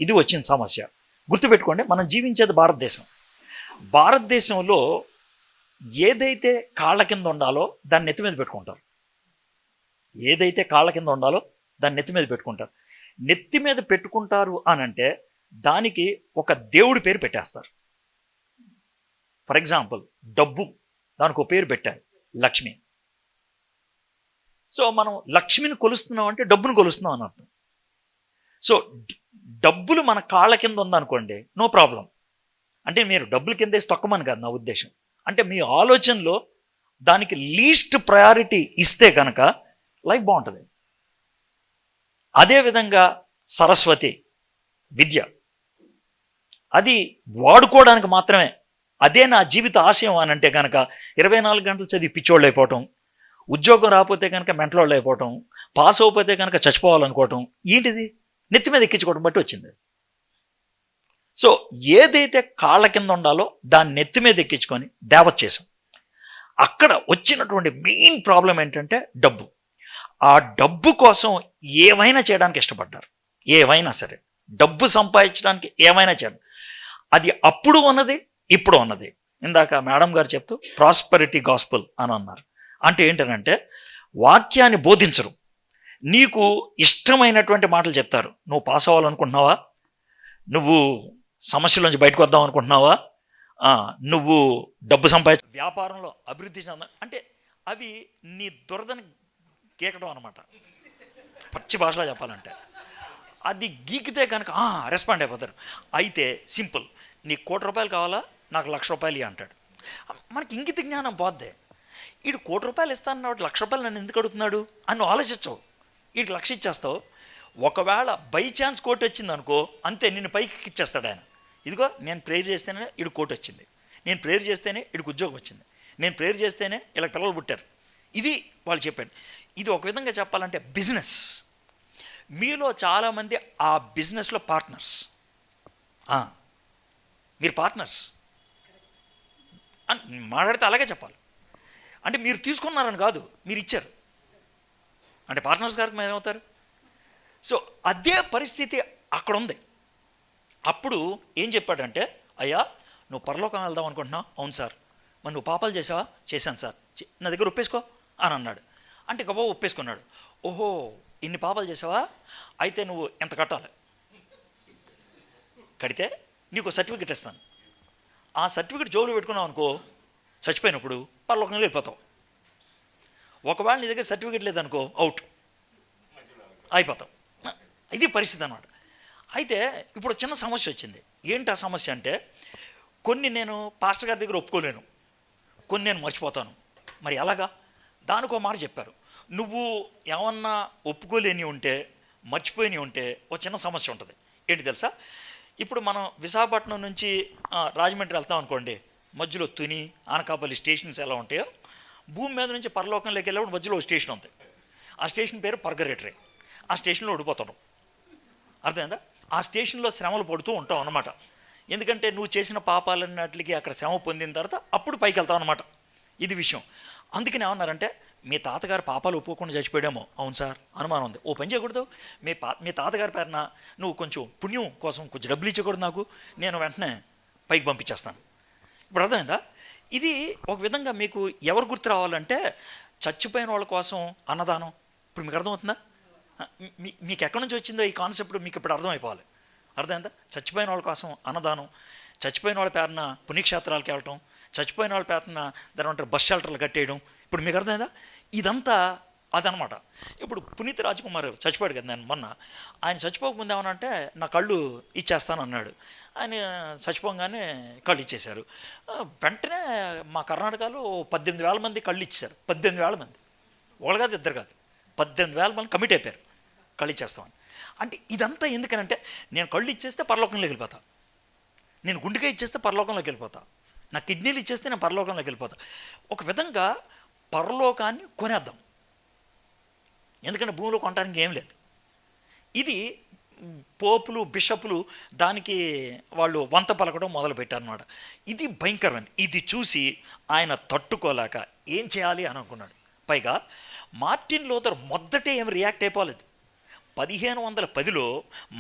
[SPEAKER 1] ఇది వచ్చిన సమస్య. గుర్తుపెట్టుకోండి, మనం జీవించేది భారతదేశంలో ఏదైతే కాళ్ళ కింద ఉండాలో దాన్ని నెత్తి మీద పెట్టుకుంటారు. నెత్తి మీద పెట్టుకుంటారు అని అంటే దానికి ఒక దేవుడి పేరు పెట్టేస్తారు. ఫర్ ఎగ్జాంపుల్ డబ్బు, దానికి ఒక పేరు పెట్టారు, లక్ష్మి. సో మనం లక్ష్మిని కొలుస్తున్నాం అంటే డబ్బును కొలుస్తున్నాం అని అర్థం. సో డబ్బులు మన కాళ్ళ కింద ఉందనుకోండి, నో ప్రాబ్లం. అంటే మీరు డబ్బుల కింద వేసి తొక్కమని కాదు నా ఉద్దేశం. అంటే మీ ఆలోచనలో దానికి లీస్ట్ ప్రయారిటీ ఇస్తే కనుక లైఫ్ బాగుంటుంది. అదేవిధంగా సరస్వతి విద్య, అది వాడుకోవడానికి మాత్రమే. అదే నా జీవిత ఆశయం అని అంటే కనుక 24 గంటలు చదివి పిచ్చోళ్ళు అయిపోవటం, ఉద్యోగం రాకపోతే కనుక మెంటలోళ్ళు అయిపోవటం, పాస్ అయిపోతే కనుక చచ్చిపోవాలనుకోవటం, ఏంటిది నెత్తి మీద ఎక్కించుకోవడం బట్టి వచ్చింది. సో ఏదైతే కాళ్ళ కింద ఉండాలో దాన్ని నెత్తి మీద ఎక్కించుకొని దేవత చేసాం. అక్కడ వచ్చినటువంటి మెయిన్ ప్రాబ్లం ఏంటంటే డబ్బు. ఆ డబ్బు కోసం ఏమైనా చేయడానికి ఇష్టపడ్డారు. ఏమైనా సరే డబ్బు సంపాదించడానికి ఏమైనా చేయడం. అది అప్పుడు ఉన్నది, ఇప్పుడు ఉన్నది. ఇందాక మేడం గారు చెప్తూ ప్రాస్పరిటీ గాస్పుల్ అని అన్నారు. అంటే ఏంటంటే వాక్యాన్ని బోధించరు, నీకు ఇష్టమైనటువంటి మాటలు చెప్తారు. నువ్వు పాస్ అవ్వాలనుకుంటున్నావా, నువ్వు సమస్యలోంచి బయటకు వద్దాం అనుకుంటున్నావా, నువ్వు డబ్బు సంపాదించ, వ్యాపారంలో అభివృద్ధి చెంద, అంటే అవి నీ దురదని గీకడం అనమాట. పచ్చి భాషలో చెప్పాలంటే అది గీకితే కనుక రెస్పాండ్ అయిపోతారు. అయితే సింపుల్, నీకు ₹1,00,00,000 కావాలా, నాకు ₹1,00,000 అంటాడు. మనకి ఇంగిత జ్ఞానం పోద్దే. వీడు ₹1,00,00,000 ఇస్తాను, ₹1,00,000 నన్ను ఎందుకు అడుగుతున్నాడు అని నువ్వు ఆలోచించవు. వీడికి 1,00,000 ఇచ్చేస్తావు. ఒకవేళ బై ఛాన్స్ కోటి వచ్చింది అనుకో, అంతే, నిన్ను పైకి ఇచ్చేస్తాడు ఆయన. ఇదిగో నేను ప్రేయర్ చేస్తేనే వీడికి కోటి వచ్చింది, నేను ప్రేయర్ చేస్తేనే వీడికి ఉద్యోగం వచ్చింది, నేను ప్రేయర్ చేస్తేనే ఇలా పిల్లలు పుట్టారు. ఇది వాళ్ళు చెప్పారు. ఇది ఒక విధంగా చెప్పాలంటే బిజినెస్. మీలో చాలామంది ఆ బిజినెస్లో పార్ట్నర్స్. మీరు పార్ట్నర్స్ అని మాట్లాడితే అలాగే చెప్పాలి. అంటే మీరు తీసుకున్నారని కాదు, మీరు ఇచ్చారు. అంటే పార్ట్నర్స్ గారికి ఏమవుతారు? సో అదే పరిస్థితి అక్కడ ఉంది. అప్పుడు ఏం చెప్పాడంటే, అయ్యా నువ్వు పరలోకం వెళ్దాం అనుకుంటున్నావు? అవును సార్. మరి నువ్వు పాపాలు చేసావా? చేశాను సార్. నా దగ్గర ఒప్పేసుకో అని అన్నాడు. అంటే గొప్ప ఒప్పేసుకున్నాడు. ఓహో ఇన్ని పాపాలు చేసావా, అయితే నువ్వు ఎంత కట్టాలి, కడితే నీకు సర్టిఫికెట్ ఇస్తాను. ఆ సర్టిఫికెట్ జోబులో పెట్టుకున్నావు అనుకో, చచ్చిపోయినప్పుడు పరలోకంలో వెళ్ళిపోతావు. ఒకవేళ నీ దగ్గర సర్టిఫికెట్ లేదనుకో, అవుట్ అయిపోతాం. ఇది పరిస్థితి అన్నమాట. అయితే ఇప్పుడు చిన్న సమస్య వచ్చింది. ఏంటి ఆ సమస్య అంటే, కొన్ని నేను పాస్టర్ గారి దగ్గర ఒప్పుకోలేను, కొన్ని నేను మర్చిపోతాను. మరి ఎలాగా? దానికో మాట చెప్పారు. నువ్వు ఏమన్నా ఒప్పుకోలేని ఉంటే, మర్చిపోయి ఉంటే ఒక చిన్న సమస్య ఉంటుంది. ఏంటి తెలుసా? ఇప్పుడు మనం విశాఖపట్నం నుంచి రాజమండ్రి వెళ్తాం అనుకోండి, మధ్యలో తుని, అనకాపల్లి స్టేషన్స్ ఎలా ఉంటాయో, భూమి మీద నుంచి పరలోకంలోకి వెళ్ళేప్పుడు మధ్యలో ఒక స్టేషన్ ఉంది. ఆ స్టేషన్ పేరు పర్గరేటరీ. ఆ స్టేషన్లో ఓడిపోతాం. అర్థమైందా? ఆ స్టేషన్లో శ్రమలు పడుతూ ఉంటాం అన్నమాట. ఎందుకంటే నువ్వు చేసిన పాపాలన్నిటికీ అక్కడ శ్రమ పొందిన తర్వాత అప్పుడు పైకి వెళ్తావు అన్నమాట. ఇది విషయం. అందుకని ఏమన్నారంటే, మీ తాతగారు పాపాలు ఒప్పుకోకుండా చచ్చిపోయాడేమో. అవును సార్, అనుమానం ఉంది. ఓ పని చేయకూడదు, మీ తాతగారి పేరున నువ్వు కొంచెం పుణ్యం కోసం కొంచెం డబ్బులు ఇచ్చకూడదు నాకు, నేను వెంటనే పైకి పంపించేస్తాను. ఇప్పుడు అర్థమైందా? ఇది ఒక విధంగా మీకు ఎవరు గుర్తు రావాలంటే, చచ్చిపోయిన వాళ్ళ కోసం అన్నదానం. ఇప్పుడు మీకు అర్థమవుతుందా? మీకు ఎక్కడి నుంచి వచ్చిందో ఈ కాన్సెప్ట్ మీకు ఇప్పుడు అర్థమైపోవాలి. అర్థమైందా? చచ్చిపోయిన వాళ్ళ కోసం అన్నదానం, చచ్చిపోయిన వాళ్ళ పేరున పుణ్యక్షేత్రాలకు వెళ్ళటం, చచ్చిపోయిన వాళ్ళ పేరున దాని అంటారు బస్ షెల్టర్లు కట్టేయడం. ఇప్పుడు మీకు అర్థమైందా? ఇదంతా అదనమాట. ఇప్పుడు పునీత్ రాజ్కుమార్ చచ్చిపోయాడు కదా, నేను మొన్న. ఆయన చచ్చిపోకముందు ఏమనంటే, నా కళ్ళు ఇచ్చేస్తాను అన్నాడు. ఆయన చచ్చిపోగానే కళ్ళు ఇచ్చేశారు. వెంటనే మా కర్ణాటకలో 18,000 మంది కళ్ళు ఇచ్చారు. 18,000 మంది, ఒకళ్ళు కాదు ఇద్దరు కాదు, 18,000 మంది కమిట్ అయిపోయారు కళ్ళు ఇచ్చేస్తామని. అంటే ఇదంతా ఎందుకనంటే, నేను కళ్ళు ఇచ్చేస్తే పరలోకంలోకి వెళ్ళిపోతా, నేను గుండెకాయ ఇచ్చేస్తే పరలోకంలోకి వెళ్ళిపోతా, నా కిడ్నీలు ఇచ్చేస్తే నేను పరలోకంలోకి వెళ్ళిపోతా. ఒక విధంగా పరలోకాన్ని కొనేద్దాం, ఎందుకంటే భూమిలో కొనడానికి ఏం లేదు. ఇది పోపులు, బిషపులు దానికి వాళ్ళు వంత పలకడం మొదలుపెట్టారన్నమాట. ఇది భయంకరమైనది. ఇది చూసి ఆయన తట్టుకోలేక ఏం చేయాలి అని అనుకున్నాడు. పైగా మార్టిన్ లూథర్ మొదటే ఏం రియాక్ట్ అయిపోలేదు. 1510లో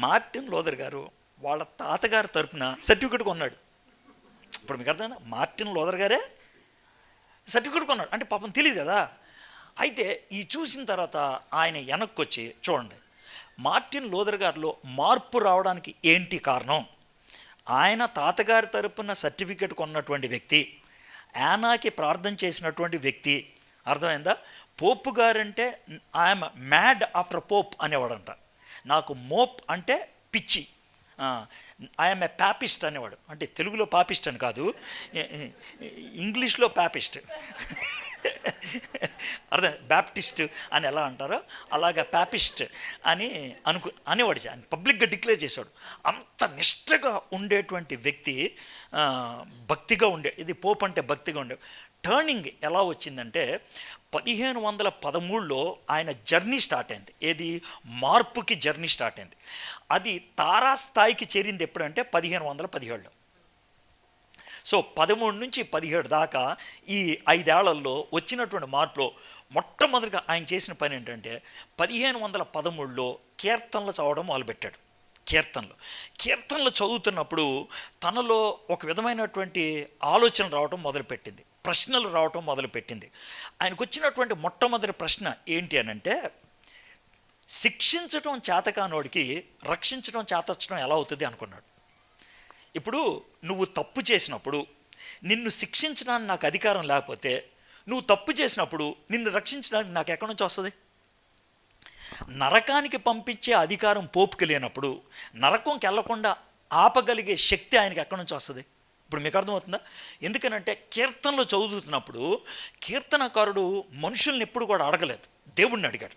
[SPEAKER 1] మార్టిన్ లూథర్ గారు వాళ్ళ తాతగారి తరపున సర్టిఫికెట్ కొన్నాడు. ఇప్పుడు మీకు అర్థమైనా? మార్టిన్ లూథర్ గారే సర్టిఫికెట్ కొన్నాడు. అంటే పాపం తెలియదు కదా. అయితే ఈ చూసిన తర్వాత ఆయన వెనక్కి వచ్చి, చూడండి మార్టిన్ లూథర్ గారిలో మార్పు రావడానికి ఏంటి కారణం? ఆయన తాతగారి తరపున సర్టిఫికెట్ కొన్నటువంటి వ్యక్తి, యానాకి ప్రార్థన చేసినటువంటి వ్యక్తి. అర్థమైందా? పోపు గారంటే ఐఎమ్ మ్యాడ్ ఆఫ్టర్ పోప్ అనేవాడంట. నాకు మోప్ అంటే పిచ్చి, ఐఎమ్ ఏ ప్యాపిస్ట్ అనేవాడు. అంటే తెలుగులో పాపిస్ట్ అని కాదు, ఇంగ్లీష్లో ప్యాపిస్ట్. అర్థం, బ్యాప్టిస్ట్ అని ఎలా అంటారో అలాగా ప్యాపిస్ట్ అని అనేవాడు. ఆయన పబ్లిక్గా డిక్లేర్ చేశాడు. అంత నిష్ఠగా ఉండేటువంటి వ్యక్తి, భక్తిగా ఉండే, ఇది పోప్ అంటే భక్తిగా ఉండే. టర్నింగ్ ఎలా వచ్చిందంటే, 1513లో ఆయన జర్నీ స్టార్ట్ అయింది. ఏది? మార్పుకి జర్నీ స్టార్ట్ అయింది. అది తారాస్థాయికి చేరింది ఎప్పుడంటే 1517లో. సో 13 నుంచి 17 దాకా ఈ 5 ఏళ్లలో వచ్చినటువంటి మార్పులో మొట్టమొదటిగా ఆయన చేసిన పని ఏంటంటే, 1513లో కీర్తనలు చదవడం మొదలుపెట్టాడు. కీర్తనలు చదువుతున్నప్పుడు తనలో ఒక విధమైనటువంటి ఆలోచన రావడం మొదలుపెట్టింది, ప్రశ్నలు రావటం మొదలుపెట్టింది. ఆయనకు వచ్చినటువంటి మొట్టమొదటి ప్రశ్న ఏంటి అనంటే, శిక్షించడం చేతకానోడికి రక్షించడం చేతొచ్చడం ఎలా అవుతుంది అనుకున్నాడు. ఇప్పుడు నువ్వు తప్పు చేసినప్పుడు నిన్ను శిక్షించడానికి నాకు అధికారం లేకపోతే, నువ్వు తప్పు చేసినప్పుడు నిన్ను రక్షించడానికి నాకు ఎక్కడి నుంచి వస్తుంది? నరకానికి పంపించే అధికారం పోపుకి లేనప్పుడు నరకంకి వెళ్లకుండా ఆపగలిగే శక్తి ఆయనకి ఎక్కడి నుంచి వస్తుంది? ఇప్పుడు మీకు అర్థమవుతుందా? ఎందుకనంటే కీర్తనలు చదువుతున్నప్పుడు కీర్తనకారుడు మనుషుల్ని ఎప్పుడు కూడా అడగలేదు, దేవుడిని అడిగాడు.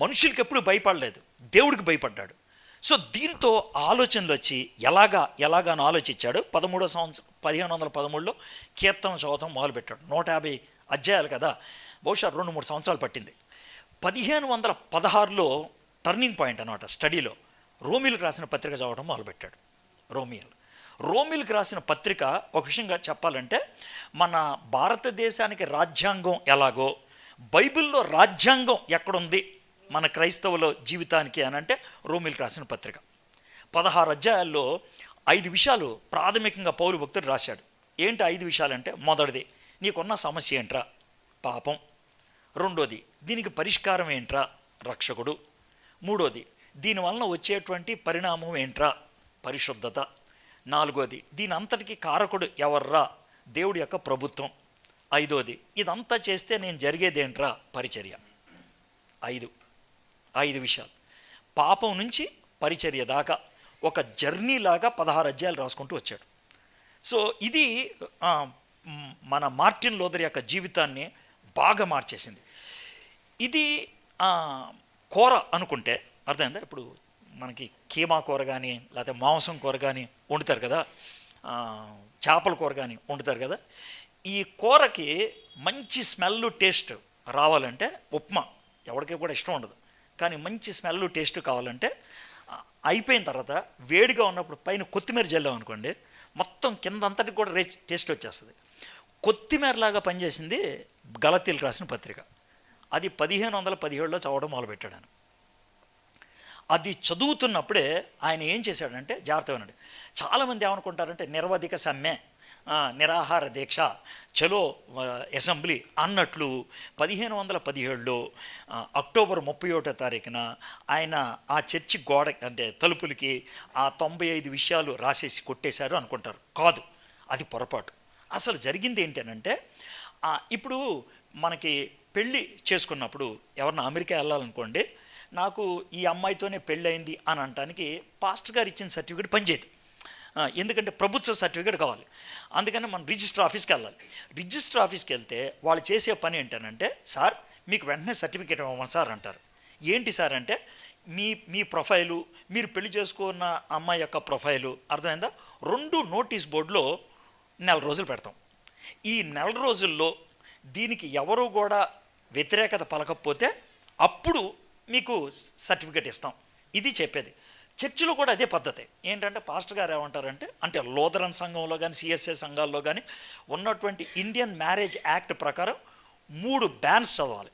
[SPEAKER 1] మనుషులకి ఎప్పుడు భయపడలేదు, దేవుడికి భయపడ్డాడు. సో దీంతో ఆలోచనలు వచ్చి ఎలాగానో ఆలోచించాడు. 1513లో కీర్తన చదవటం మొదలుపెట్టాడు. 150 అధ్యాయాలు కదా, బహుశా 2-3 సంవత్సరాలు పట్టింది. 1516లో టర్నింగ్ పాయింట్ అన్నమాట స్టడీలో. రోమిలకు రాసిన పత్రిక చదవడం మొదలుపెట్టాడు. రోమిలకు రాసిన పత్రిక, ఒక విషయంగా చెప్పాలంటే, మన భారతదేశానికి రాజ్యాంగం ఎలాగో, బైబిల్లో రాజ్యాంగం ఎక్కడుంది మన క్రైస్తవుల జీవితానికి అని అంటే రోమిలకు రాసిన పత్రిక 16 అధ్యాయాల్లో 5 విషయాలు ప్రాథమికంగా పౌలు భక్తుడు రాశాడు. ఏంటి 5 విషయాలంటే, మొదటిది నీకున్న సమస్య ఏంట్రా, పాపం. రెండోది దీనికి పరిష్కారం ఏంట్రా, రక్షకుడు. మూడోది దీనివలన వచ్చేటువంటి పరిణామం ఏంట్రా, పరిశుద్ధత. నాలుగోది దీని అంతటికి కారకుడు ఎవర్రా, దేవుడి యొక్క ప్రభుత్వం. ఐదోది ఇదంతా చేస్తే నేను జరిగేదేంట్రా, పరిచర్య. 5 విషయాలు పాపం నుంచి పరిచర్య దాకా ఒక జర్నీ లాగా 16 అధ్యాయాలు రాసుకుంటూ వచ్చాడు. సో ఇది మన మార్టిన్ లూథర్ యొక్క జీవితాన్ని బాగా మార్చేసింది. ఇది కూర అనుకుంటే అర్థమైందా? ఇప్పుడు మనకి కీమా కూర కానీ లేకపోతే మాంసం కూర కానీ వండుతారు కదా, చేపల కూర కానీ వండుతారు కదా. ఈ కూరకి మంచి స్మెల్ టేస్ట్ రావాలంటే, ఉప్మా ఎవరికి కూడా ఇష్టం ఉండదు, కానీ మంచి స్మెల్ టేస్ట్ కావాలంటే అయిపోయిన తర్వాత వేడిగా ఉన్నప్పుడు పైన కొత్తిమీర జల్లాం అనుకోండి, మొత్తం కింద అంతటికి కూడా టేస్ట్ వచ్చేస్తుంది. కొత్తిమీరలాగా పనిచేసింది గలతీలకు రాసిన పత్రిక. అది 1517లో చదవడం మొదలుపెట్టాడు. అది చదువుతున్నప్పుడే ఆయన ఏం చేశాడంటే, జాగ్రత్త వినండి, చాలామంది ఏమనుకుంటారంటే నిరవధిక సమ్మె, నిరాహార దీక్ష, చలో అసెంబ్లీ అన్నట్లు 1517లో అక్టోబర్ 31వ తారీఖున ఆయన ఆ చర్చి గోడ అంటే తలుపులకి ఆ 95 విషయాలు రాసేసి కొట్టేశారు అనుకుంటారు. కాదు, అది పొరపాటు. అసలు జరిగింది ఏంటనంటే, ఇప్పుడు మనకి పెళ్ళి చేసుకున్నప్పుడు ఎవరన్నా అమెరికా వెళ్ళాలనుకోండి, నాకు ఈ అమ్మాయితోనే పెళ్ళయింది అని అనటానికి పాస్టర్ గారు ఇచ్చిన సర్టిఫికేట్ పనిచేయదు. ఎందుకంటే ప్రభుత్వ సర్టిఫికేట్ కావాలి. అందుకని మనం రిజిస్టర్ ఆఫీస్కి వెళ్ళాలి. రిజిస్టర్ ఆఫీస్కి వెళ్తే వాళ్ళు చేసే పని ఏంటనంటే, సార్ మీకు వెంటనే సర్టిఫికేట్ ఇవ్వమని సార్ అంటారు. ఏంటి సార్ అంటే, మీ ప్రొఫైలు, మీరు పెళ్లి చేసుకున్న అమ్మాయి యొక్క ప్రొఫైలు, అర్థమైందా, 2 నోటీస్ బోర్డులో 4 రోజులు పెడతాం. ఈ 4 రోజుల్లో దీనికి ఎవరు కూడా వ్యతిరేకత పలకపోతే అప్పుడు మీకు సర్టిఫికేట్ ఇస్తాం. ఇది చెప్పేది. చర్చిలో కూడా అదే పద్ధతి. ఏంటంటే పాస్టర్ గారు ఏమంటారంటే, అంటే లూథరన్ సంఘంలో కానీ సిఎస్ఐ సంఘాల్లో కానీ ఉన్నటువంటి ఇండియన్ మ్యారేజ్ యాక్ట్ ప్రకారం 3 బ్యాన్స్ చదవాలి.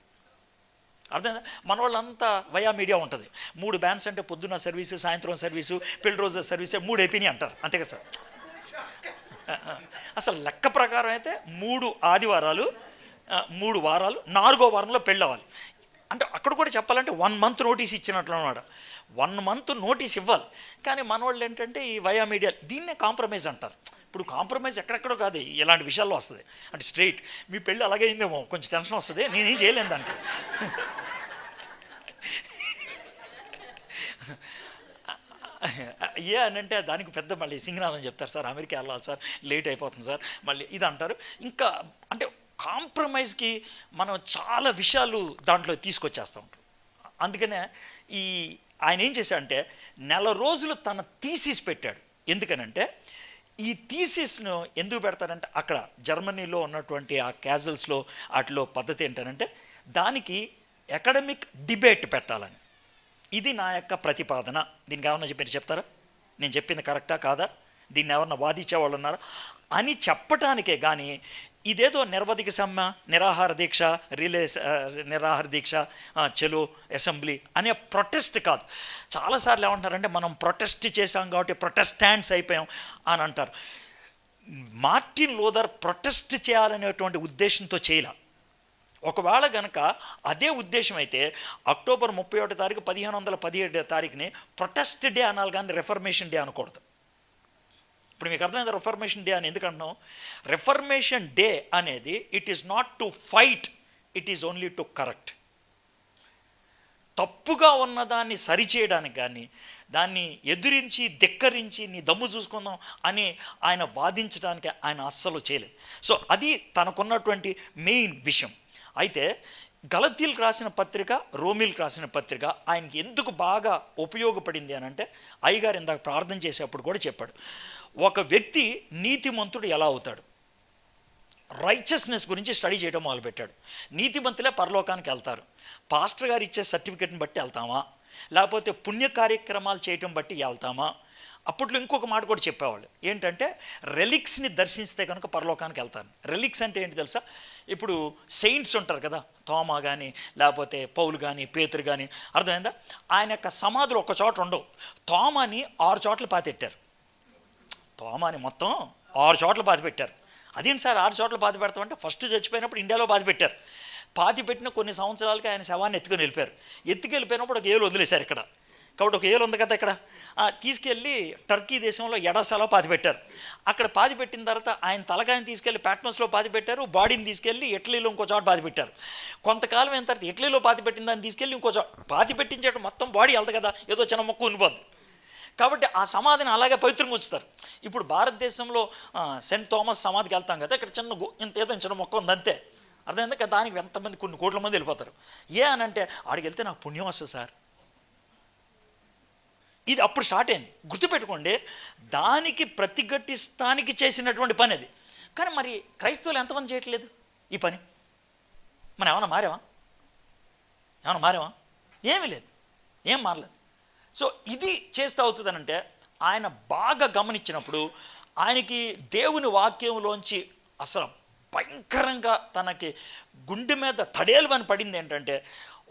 [SPEAKER 1] అర్థమైందా? మన వాళ్ళంతా వయా మీడియా ఉంటుంది. 3 బ్యాన్స్ అంటే పొద్దున్న సర్వీసు, సాయంత్రం సర్వీసు, పెళ్లి రోజు సర్వీసే 3 అయిపోయినాయి అంటారు. అంతే కదా సార్? అసలు లెక్క ప్రకారం అయితే 3 ఆదివారాలు, 3 వారాలు, 4వ వారంలో పెళ్ళి అవ్వాలి. అంటే అక్కడ కూడా చెప్పాలంటే 1 మంత్ నోటీస్ ఇచ్చినట్లు అన్నమాట. 1 మంత్ నోటీస్ ఇవ్వాలి. కానీ మన వాళ్ళు ఏంటంటే ఈ వయా మీడియా దీన్నే కాంప్రమైజ్ అంటారు. ఇప్పుడు కాంప్రమైజ్ ఎక్కడెక్కడో కాదు, ఇలాంటి విషయాల్లో వస్తుంది. అంటే స్ట్రైట్ మీ పెళ్ళి అలాగే అయిందేమో, కొంచెం టెన్షన్ వస్తుంది, నేనేం చేయలేను దానికి. అని అంటే దానికి పెద్ద మళ్ళీ సింగనాథం చెప్తారు, సార్ అమెరికా వెళ్ళాలి సార్, లేట్ అయిపోతుంది సార్, మళ్ళీ ఇది అంటారు. ఇంకా అంటే కాంప్రమైజ్కి మనం చాలా విషయాలు దాంట్లో తీసుకొచ్చేస్తూ ఉంటాం. అందుకనే ఆయన ఏం చేశాడంటే 4 రోజులు తన థీసిస్ పెట్టాడు. ఎందుకనంటే ఈ థీసిస్ను ఎందుకు పెడతారంటే, అక్కడ జర్మనీలో ఉన్నటువంటి ఆ క్యాజల్స్లో వాటిలో పద్ధతి ఏంటంటే దానికి అకాడమిక్ డిబేట్ పెట్టాలని. ఇది నా యొక్క ప్రతిపాదన. దీనికి ఏమన్నా చెప్తారా, నేను చెప్పింది కరెక్టా కాదా, దీన్ని ఎవరన్నా వాదించేవాళ్ళు ఉన్నారా అని చెప్పటానికే కానీ ఇదేదో నిరవధిక సమ్మె, నిరాహార దీక్ష, నిరాహార దీక్ష, చలో అసెంబ్లీ అనే ప్రొటెస్ట్ కాదు. చాలాసార్లు ఏమంటారంటే మనం ప్రొటెస్ట్ చేశాం కాబట్టి ప్రొటెస్టాంట్స్ అయిపోయాం అని అంటారు. మార్టిన్ లూథర్ ప్రొటెస్ట్ చేయాలనేటువంటి ఉద్దేశంతో చేయలే. ఒకవేళ కనుక అదే ఉద్దేశం అయితే అక్టోబర్ 31వ తారీఖు 1517 తారీఖుని ప్రొటెస్ట్ డే అనాలి, కానీ రెఫర్మేషన్ డే అనకూడదు. ఇప్పుడు మీకు అర్థమైంది రెఫర్మేషన్ డే అని ఎందుకు అంటున్నాం? రెఫర్మేషన్ డే అనేది it is not to fight, it is only to correct. తప్పుగా ఉన్నదాన్ని సరిచేయడానికి కానీ దాన్ని ఎదిరించి ధిక్కరించి నీ దమ్ము చూసుకుందాం అని ఆయన వాదించడానికి ఆయన అస్సలు చేయలేదు. సో అది తనకున్నటువంటి మెయిన్ విషయం. అయితే గలతీలకు రాసిన పత్రిక, రోమిలకు రాసిన పత్రిక ఆయనకి ఎందుకు బాగా ఉపయోగపడింది అని అంటే, అయ్యగారు ఇందాక ప్రార్థన చేసేప్పుడు కూడా చెప్పాడు, ఒక వ్యక్తి నీతిమంతుడు ఎలా అవుతాడు, రైచస్నెస్ గురించి స్టడీ చేయడం మొదలుపెట్టాడు. నీతిమంతులే పరలోకానికి వెళ్తారు. పాస్టర్ గారు ఇచ్చే సర్టిఫికెట్ని బట్టి వెళ్తామా, లేకపోతే పుణ్య కార్యక్రమాలు చేయటం బట్టి వెళ్తామా? అప్పట్లో ఇంకొక మాట కూడా చెప్పేవాళ్ళు, ఏంటంటే రెలిక్స్ని దర్శిస్తే కనుక పరలోకానికి వెళ్తాను. రెలిక్స్ అంటే ఏంటి తెలుసా? ఇప్పుడు సెయింట్స్ ఉంటారు కదా, తోమా కానీ లేకపోతే పౌలు కానీ పేతురు కానీ, అర్థమైందా? ఆయన యొక్క సమాధులు ఒక చోట ఉండవు. తోమాని 6 చోట్ల పాతిపెట్టారు. తోమాని మొత్తం 6 చోట్ల పాతిపెట్టారు. అదేంటి సార్ 6 చోట్ల పాతి పెడతామంటే, ఫస్ట్ చచ్చిపోయినప్పుడు ఇండియాలో పాతిపెట్టారు. పాతిపెట్టిన కొన్ని సంవత్సరాలకి ఆయన శవాన్ని ఎత్తుకొని వెళ్ళిపోయారు. ఎత్తుకెళ్ళిపోయినప్పుడు ఒక ఏలు వదిలేశారు ఇక్కడ. కాబట్టి ఒక ఏలు ఉంది కదా ఇక్కడ, తీసుకెళ్ళి టర్కీ దేశంలో ఎడాసాలో పాతిపెట్టారు. అక్కడ పాతిపెట్టిన తర్వాత ఆయన తలకాయని తీసుకెళ్ళి ప్యాట్మస్లో పాతిపెట్టారు. బాడీని తీసుకెళ్ళి ఇటలీలో ఇంకో చోట పాతిపెట్టారు. కొంతకాలం అయిన తర్వాత ఇటలీలో పాతిపెట్టిన దాన్ని తీసుకెళ్ళి ఇంకో చోట పాతిపెట్టించేట మొత్తం బాడీ వెళ్తుంది కదా, ఏదో చిన్న మొక్క ఉనిపోద్ది. కాబట్టి ఆ సమాధిని అలాగే పవిత్రంగా ఉంచుతారు. ఇప్పుడు భారతదేశంలో సెయింట్ థామస్ సమాధికి వెళ్తాం కదా, ఇక్కడ ఏదో చిన్న మొక్క ఉంది అంతే. అర్థమైందా? కదా, దానికి ఎంతమంది కొన్ని కోట్ల మంది వెళ్ళిపోతారు. అని అంటే ఆడికి వెళ్తే నాకు పుణ్యం వస్తుంది సార్. ఇది అప్పుడు స్టార్ట్ అయింది. గుర్తుపెట్టుకోండి, దానికి ప్రతిఘటిస్తానికి చేసినటువంటి పని అది. కానీ మరి క్రైస్తవులు ఎంతమంది చేయట్లేదు ఈ పని? మనం ఏమైనా మారావా? ఏమీ లేదు, ఏం మారలేదు. సో ఇది చేస్తూ అవుతుందనంటే, ఆయన బాగా గమనించినప్పుడు ఆయనకి దేవుని వాక్యంలోంచి అసలు భయంకరంగా తనకి గుండె మీద తడేలుమని పడింది. ఏంటంటే,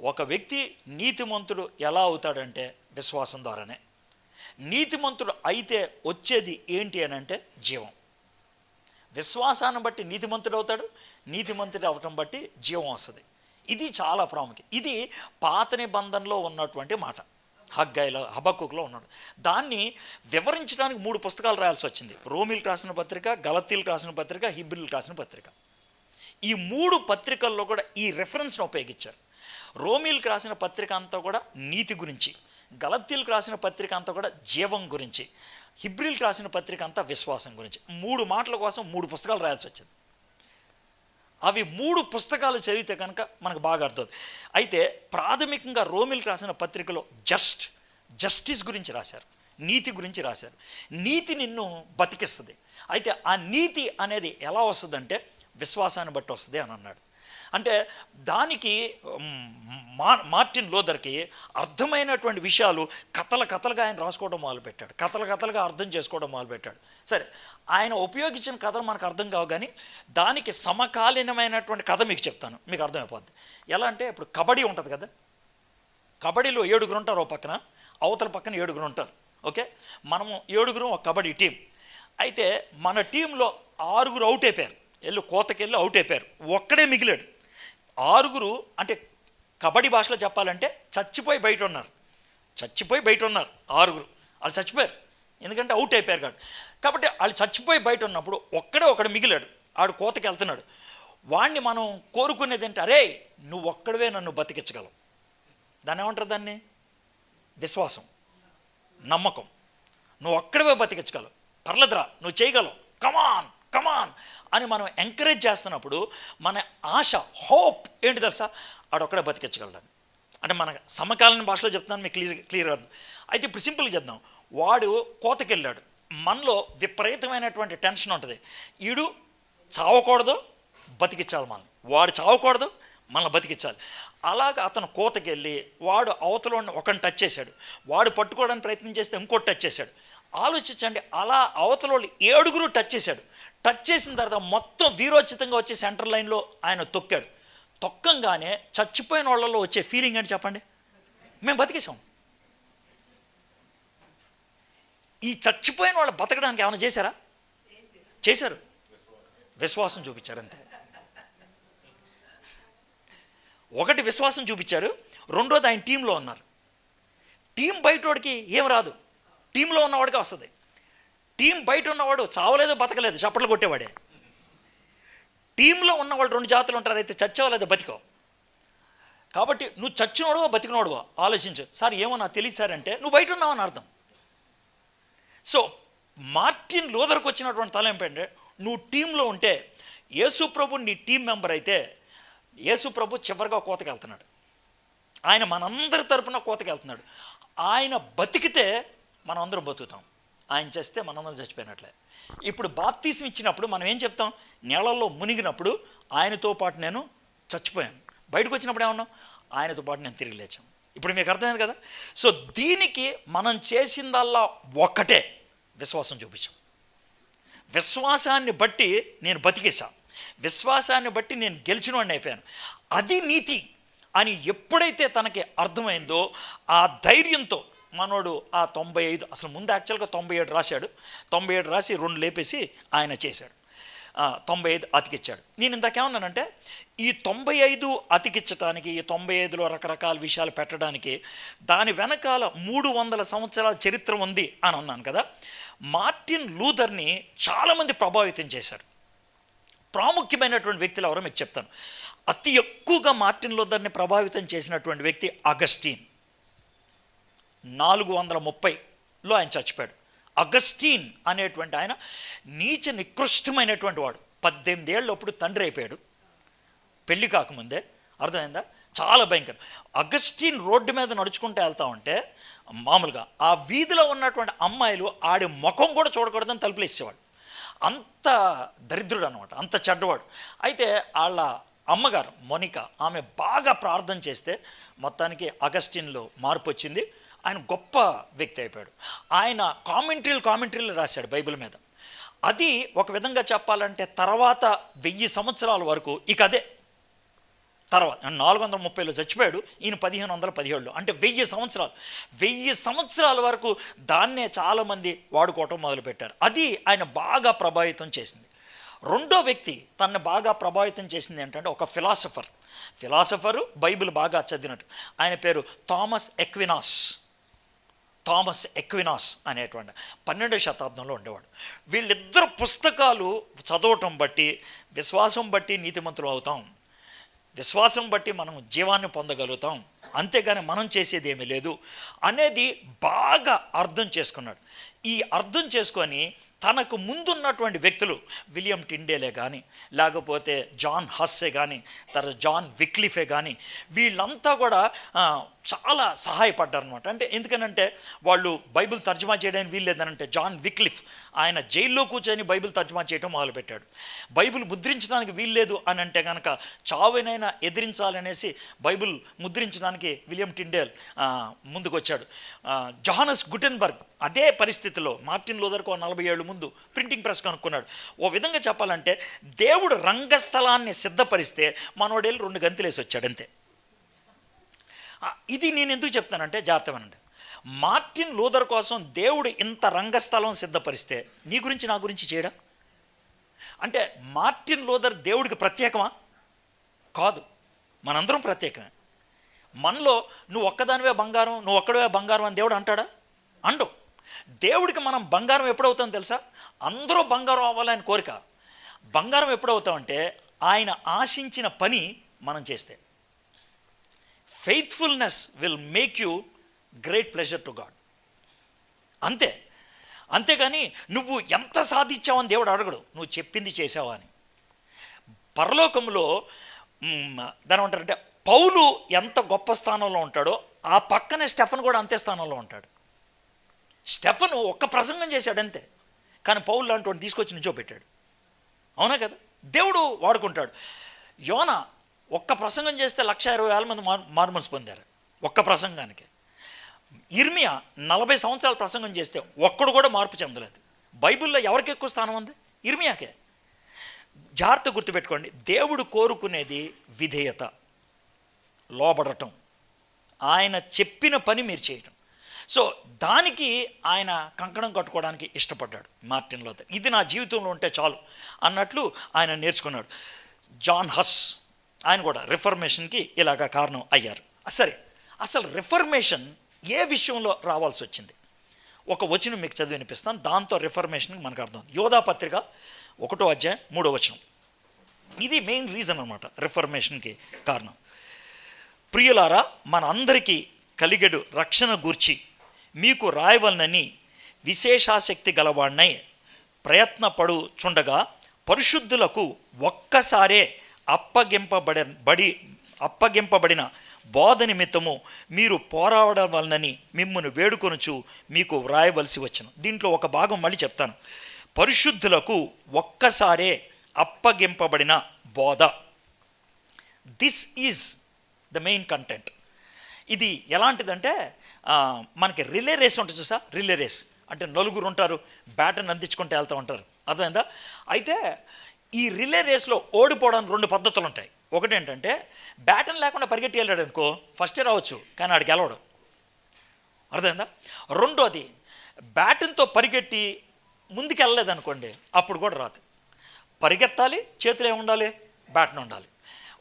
[SPEAKER 1] ఒక వ్యక్తి నీతిమంతుడు ఎలా అవుతాడంటే విశ్వాసం ద్వారానే. నీతిమంతుడు అయితే వచ్చేది ఏంటి అని అంటే జీవం. విశ్వాసాన్ని బట్టి నీతిమంతుడు అవుతాడు, నీతిమంతుడు అవటం బట్టి జీవం వస్తుంది. ఇది చాలా ప్రాముఖ్యం. ఇది పాత నిబంధనలో ఉన్నటువంటి మాట. హబక్కులో ఉన్నాడు. దాన్ని వివరించడానికి 3 పుస్తకాలు రాయాల్సి వచ్చింది. రోమీలకు రాసిన పత్రిక, గలతీలకు రాసిన పత్రిక, హెబ్రీయులకు రాసిన పత్రిక. ఈ 3 పత్రికల్లో కూడా ఈ రెఫరెన్స్ను ఉపయోగించారు. రోమీలకు రాసిన పత్రిక అంతా కూడా నీతి గురించి, గలతీలకు రాసిన పత్రిక అంతా కూడా జీవం గురించి, హెబ్రీయులకు రాసిన పత్రిక అంతా విశ్వాసం గురించి. 3 మాటల కోసం 3 పుస్తకాలు రాయాల్సి వచ్చింది. అవి 3 పుస్తకాలు చదివితే కనుక మనకు బాగా అర్థం. అయితే ప్రాథమికంగా రోమిలకు రాసిన పత్రికలో జస్టిస్ గురించి రాశారు, నీతి గురించి రాశారు. నీతి నిన్ను బతికిస్తుంది. అయితే ఆ నీతి అనేది ఎలా వస్తుందంటే విశ్వాసాన్ని బట్టి వస్తుంది అని అన్నాడు. అంటే దానికి మార్టిన్ లూథర్కి అర్థమైనటువంటి విషయాలు కథలుగా ఆయన రాసుకోవడం మొదలుపెట్టాడు. కథలుగా అర్థం చేసుకోవడం మొదలుపెట్టాడు. సరే, ఆయన ఉపయోగించిన కథలు మనకు అర్థం కావు, కానీ దానికి సమకాలీనమైనటువంటి కథ మీకు చెప్తాను, మీకు అర్థమైపోద్ది. ఎలా అంటే, ఇప్పుడు కబడ్డీ ఉంటుంది కదా, కబడ్డీలో 7 ఉంటారు, ఓ పక్కన అవతల పక్కన 7 ఉంటారు. ఓకే, మనము 7 ఒక కబడ్డీ టీం. అయితే మన టీంలో 6 అవుట్ అయిపోయారు, కోతకెళ్ళి అవుట్ అయిపోయారు. ఒక్కడే మిగిలాడు. 6 అంటే కబడ్డీ భాషలో చెప్పాలంటే చచ్చిపోయి బయట ఉన్నారు. 6 వాళ్ళు చచ్చిపోయారు, ఎందుకంటే అవుట్ అయిపోయారు కాబట్టి వాళ్ళు చచ్చిపోయి బయట ఉన్నప్పుడు ఒకడు మిగిలాడు. ఆడు కోతకి వెళ్తున్నాడు. వాడిని మనం కోరుకునేది ఏంటి? అరే, నువ్వు ఒక్కడవే నన్ను బతికించగలవు. దాన్ని ఏమంటారు? దాన్ని విశ్వాసం, నమ్మకం. నువ్వు ఒక్కడవే బతికించగలవు, పర్లేదురా, నువ్వు చేయగలవు, కమాన్ అని మనం ఎంకరేజ్ చేస్తున్నప్పుడు మన ఆశ, హోప్ ఏంటి తెలుసా? ఆడొక్కడే బతికించగలడు. అంటే మన సమకాలీన భాషలో చెప్తున్నాను, మీకు క్లియర్గా. అయితే ఇప్పుడు సింపుల్గా చెప్దాం. వాడు కోతకెళ్ళాడు, మనలో విపరీతమైనటువంటి టెన్షన్ ఉంటుంది. వీడు చావకూడదు, బతికించాలి మనల్ని. వాడు చావకూడదు, మనల్ని బతికించాలి. అలాగ అతను కోతకెళ్ళి వాడు అవతల ఒకరిని టచ్ చేశాడు. వాడు పట్టుకోవడానికి ప్రయత్నం చేస్తే ఇంకోటి టచ్ చేశాడు. ఆలోచించండి, అలా అవతల 7 టచ్ చేశాడు. టచ్ చేసిన తర్వాత మొత్తం వీరోచితంగా వచ్చి సెంటర్ లైన్లో ఆయన తొక్కాడు. తొక్కంగానే చచ్చిపోయిన వాళ్ళలో వచ్చే ఫీలింగ్ ఏంటి చెప్పండి? మేము బతికేసాం. ఈ చచ్చిపోయిన వాళ్ళు బతకడానికి ఏమైనా చేశారా? చేశారు, విశ్వాసం చూపించారు అంతే. ఒకటి విశ్వాసం చూపించారు, రెండోది ఆయన టీంలో ఉన్నారు. టీం బయటోడికి ఏం రాదు, టీంలో ఉన్నవాడికి వస్తుంది. టీం బయట ఉన్నవాడు చావలేదు, బతకలేదు, చప్పట్లు కొట్టేవాడే. టీంలో ఉన్నవాళ్ళు 2 జాతులు ఉంటారు. అయితే చచ్చావో లేదా బతికో. కాబట్టి నువ్వు చచ్చినోడువో బతికినోడువో ఆలోచించు. సార్ ఏమో నాకు తెలియదు సార్ అంటే నువ్వు బయట ఉన్నావని అర్థం. సో మార్టిన్ లూథర్కి వచ్చినటువంటి తలంపు ఏంటంటే, నువ్వు టీంలో ఉంటే, యేసు ప్రభు నీ టీం మెంబర్ అయితే, యేసు ప్రభు చివరిగా కోతకి వెళ్తున్నాడు. ఆయన మనందరి తరపున కోతకి వెళ్తున్నాడు. ఆయన బతికితే మనం అందరం బతుకుతాం, ఆయన చేస్తే మనందరం చచ్చిపోయినట్లే. ఇప్పుడు బాప్తీసం ఇచ్చినప్పుడు మనం ఏం చెప్తాం? నీళ్ళల్లో మునిగినప్పుడు ఆయనతో పాటు నేను చచ్చిపోయాను, బయటకు వచ్చినప్పుడు ఏమన్నాం? ఆయనతో పాటు నేను తిరిగి లేచాను. ఇప్పుడు మీకు అర్థమైంది కదా? సో దీనికి మనం చేసిందల్లా ఒక్కటే, విశ్వాసం చూపించాం. విశ్వాసాన్ని బట్టి నేను బతికేసా. విశ్వాసాన్ని బట్టి నేను గెలిచినవాడిని అయిపోయాను. అది నీతి అని ఎప్పుడైతే తనకి అర్థమైందో ఆ ధైర్యంతో మనోడు ఆ 95, అసలు ముందు యాక్చువల్గా 97 రాశాడు. 97 రాసి 2 లేపేసి ఆయన చేశాడు. 95 అతికిచ్చాడు. నేను ఇందాకేమన్నానంటే ఈ 95 అతికిచ్చటానికి, ఈ 95లో రకరకాల విషయాలు పెట్టడానికి దాని వెనకాల 300 సంవత్సరాల చరిత్ర ఉంది అని అన్నాను కదా. మార్టిన్ లూథర్ని చాలామంది ప్రభావితం చేశారు. ప్రాముఖ్యమైనటువంటి వ్యక్తులు ఎవరో మీకు చెప్తాను. అతి ఎక్కువగా మార్టిన్ లూథర్ని ప్రభావితం చేసినటువంటి వ్యక్తి అగస్టీన్. 430లో ఆయన చచ్చిపోయాడు. అగస్టీన్ అనేటువంటి ఆయన నీచ నికృష్టమైనటువంటి వాడు. 18 ఏళ్ళు అప్పుడు తండ్రి అయిపోయాడు, పెళ్ళి కాకముందే. అర్థమైందా? చాలా భయంకరం. అగస్టీన్ రోడ్డు మీద నడుచుకుంటూ వెళ్తా ఉంటే మామూలుగా ఆ వీధిలో ఉన్నటువంటి అమ్మాయిలు ఆడి ముఖం కూడా చూడకూడదని తలుపులు ఇచ్చేవాడు. అంత దరిద్రుడు అనమాట, అంత చెడ్డవాడు. అయితే వాళ్ళ అమ్మగారు మోనికా, ఆమె బాగా ప్రార్థన చేస్తే మొత్తానికి అగస్టిన్లో మార్పు వచ్చింది. ఆయన గొప్ప వ్యక్తి అయిపోయాడు. ఆయన కామెంట్రీలు రాశాడు బైబిల్ మీద. అది ఒక విధంగా చెప్పాలంటే తర్వాత 1000 సంవత్సరాల వరకు ఇక అదే. తర్వాత 430లో చచ్చిపోయాడు, ఈయన 1517లో, అంటే 1000 సంవత్సరాల వరకు దాన్నే చాలామంది వాడుకోవటం మొదలుపెట్టారు. అది ఆయన బాగా ప్రభావితం చేసింది. రెండో వ్యక్తి తనను బాగా ప్రభావితం చేసింది ఏంటంటే ఒక ఫిలాసఫరు బైబిల్ బాగా చదివినట్టు. ఆయన పేరు థామస్ ఎక్వినాస్ అనేటువంటి 12వ శతాబ్దంలో ఉండేవాడు. వీళ్ళిద్దరు పుస్తకాలు చదవటం బట్టి విశ్వాసం బట్టి నీతిమంతులు అవుతాం, విశ్వాసం బట్టి మనం జీవాన్ని పొందగలుగుతాం, అంతేగాని మనం చేసేది ఏమీ లేదు అనేది బాగా అర్థం చేసుకున్నాడు. ఈ అర్థం చేసుకొని తనకు ముందున్నటువంటి వ్యక్తులు విలియం టిండేలే కానీ, లేకపోతే జాన్ హస్సే కానీ, తర్వాత జాన్ విక్లిఫే కానీ, వీళ్ళంతా కూడా చాలా సహాయపడ్డారు అనమాట. అంటే ఎందుకనంటే వాళ్ళు బైబిల్ తర్జుమా చేయడానికి వీల్లేదనంటే జాన్ విక్లిఫ్ ఆయన జైల్లో కూర్చొని బైబిల్ తర్జుమా చేయడం మొదలుపెట్టాడు. బైబిల్ ముద్రించడానికి వీల్లేదు అని అంటే కనుక చావునైనా ఎదిరించాలనేసి బైబిల్ ముద్రించడానికి విలియం టిండేల్ ముందుకు వచ్చాడు. జోహానస్ గుటెన్బర్గ్ అదే పరిస్థితిలో మార్టిన్ లూథర్కు 40 ఏళ్ళు ముందు ప్రింటింగ్ ప్రెస్ కనుక్కున్నాడు. ఓ విధంగా చెప్పాలంటే దేవుడు రంగస్థలాన్ని సిద్ధపరిస్తే మనోడేళ్ళు 2 గంతులేసి వచ్చాడు అంతే. ఇది నేను ఎందుకు చెప్తానంటే జాగ్రత్తమనండి, మార్టిన్ లూథర్ కోసం దేవుడు ఇంత రంగస్థలం సిద్ధపరిస్తే నీ గురించి నా గురించి చేయడా? అంటే మార్టిన్ లూథర్ దేవుడికి ప్రత్యేకమా? కాదు, మనందరం ప్రత్యేకమే. మనలో నువ్వు ఒక్కదానివే బంగారం, నువ్వు ఒక్కడవే బంగారం అని దేవుడు అంటాడా? అండు. దేవుడికి మనం బంగారం ఎప్పుడవుతాం తెలుసా? అందరూ బంగారం అవ్వాలని కోరిక. బంగారం ఎప్పుడవుతామంటే ఆయన ఆశించిన పని మనం చేస్తే. Faithfulness will make you great pleasure to God. అంతేగాని నువ్వు ఎంత సాధించావని దేవుడు అడగడు, నువ్వు చెప్పింది చేసావా అని. పరలోకంలో దాని అంటారంటే పౌలు ఎంత గొప్ప స్థానంలో ఉంటాడో ఆ పక్కనే స్టెఫన్ కూడా అంతే స్థానంలో ఉంటాడు. స్టెఫను ఒక్క ప్రసంగం చేశాడు అంతే, కానీ పౌలు లాంటి వాడిని తీసుకొచ్చి నిల్చోబెట్టాడు. అవునా కదా? దేవుడు వాడుకుంటాడు. యోనా ఒక్క ప్రసంగం చేస్తే 120,000 మంది మారుమనసు పొందారు ఒక్క ప్రసంగానికి. ఇర్మియా 40 సంవత్సరాల ప్రసంగం చేస్తే ఒక్కడు కూడా మార్పు చెందలేదు. బైబిల్లో ఎవరికి ఎక్కువ స్థానం ఉంది? ఇర్మియాకే. జాగ్రత్త గుర్తుపెట్టుకోండి, దేవుడు కోరుకునేది విధేయత, లోబడటం, ఆయన చెప్పిన పని మీరు చేయటం. సో దానికి ఆయన కంకణం కట్టుకోవడానికి ఇష్టపడ్డాడు మార్టిన్ లూథర్. ఇది నా జీవితంలో ఉంటే చాలు అన్నట్లు ఆయన నేర్చుకున్నాడు. జాన్ హస్ ఆయన కూడా రిఫర్మేషన్కి ఇలాగా కారణం అయ్యారు. సరే, అసలు రిఫర్మేషన్ ఏ విషయంలో రావాల్సి వచ్చింది? ఒక వచనం మీకు చదివి వినిపిస్తాను, దాంతో రిఫర్మేషన్కి మనకు అర్థం. యోధా పత్రిక 1వ అధ్యాయం 3వ వచనం. ఇది మెయిన్ రీజన్ అన్నమాట రిఫర్మేషన్కి కారణం. ప్రియులారా, మన అందరికీ కలిగెడు రక్షణ గూర్చి మీకు రాయవలనని విశేషాశక్తి గలవాడినై ప్రయత్నపడుచుండగా పరిశుద్ధులకు ఒక్కసారే అప్పగింపబడిన బోధ నిమిత్తము మీరు పోరాడడం వలనని మిమ్మును వేడుకొనుచు మీకు వ్రాయవలసి వచ్చను. దీంట్లో ఒక భాగం మళ్ళీ చెప్తాను. పరిశుద్ధులకు ఒక్కసారే అప్పగింపబడిన బోధ. This is the main content. ఇది ఎలాంటిదంటే మనకి రిలే రేస్ ఉంటుంది చూసా. రిలే రేస్ అంటే నలుగురు ఉంటారు, బ్యాటన్ అందించుకుంటూ వెళ్తూ ఉంటారు, అర్థమైందా? అయితే ఈ రిలే రేస్లో ఓడిపోవడానికి 2 పద్ధతులు ఉంటాయి. ఒకటి ఏంటంటే బ్యాటన్ లేకుండా పరిగెట్టి వెళ్ళాడు అనుకో, ఫస్టే రావచ్చు కానీ ఆడికి గెలవడు. అర్థమైందా? రెండోది బ్యాటన్తో పరిగెట్టి ముందుకు వెళ్ళలేదు అనుకోండి, అప్పుడు కూడా రాదు. పరిగెత్తాలి, చేతులు ఏమి ఉండాలి? బ్యాటన్ ఉండాలి.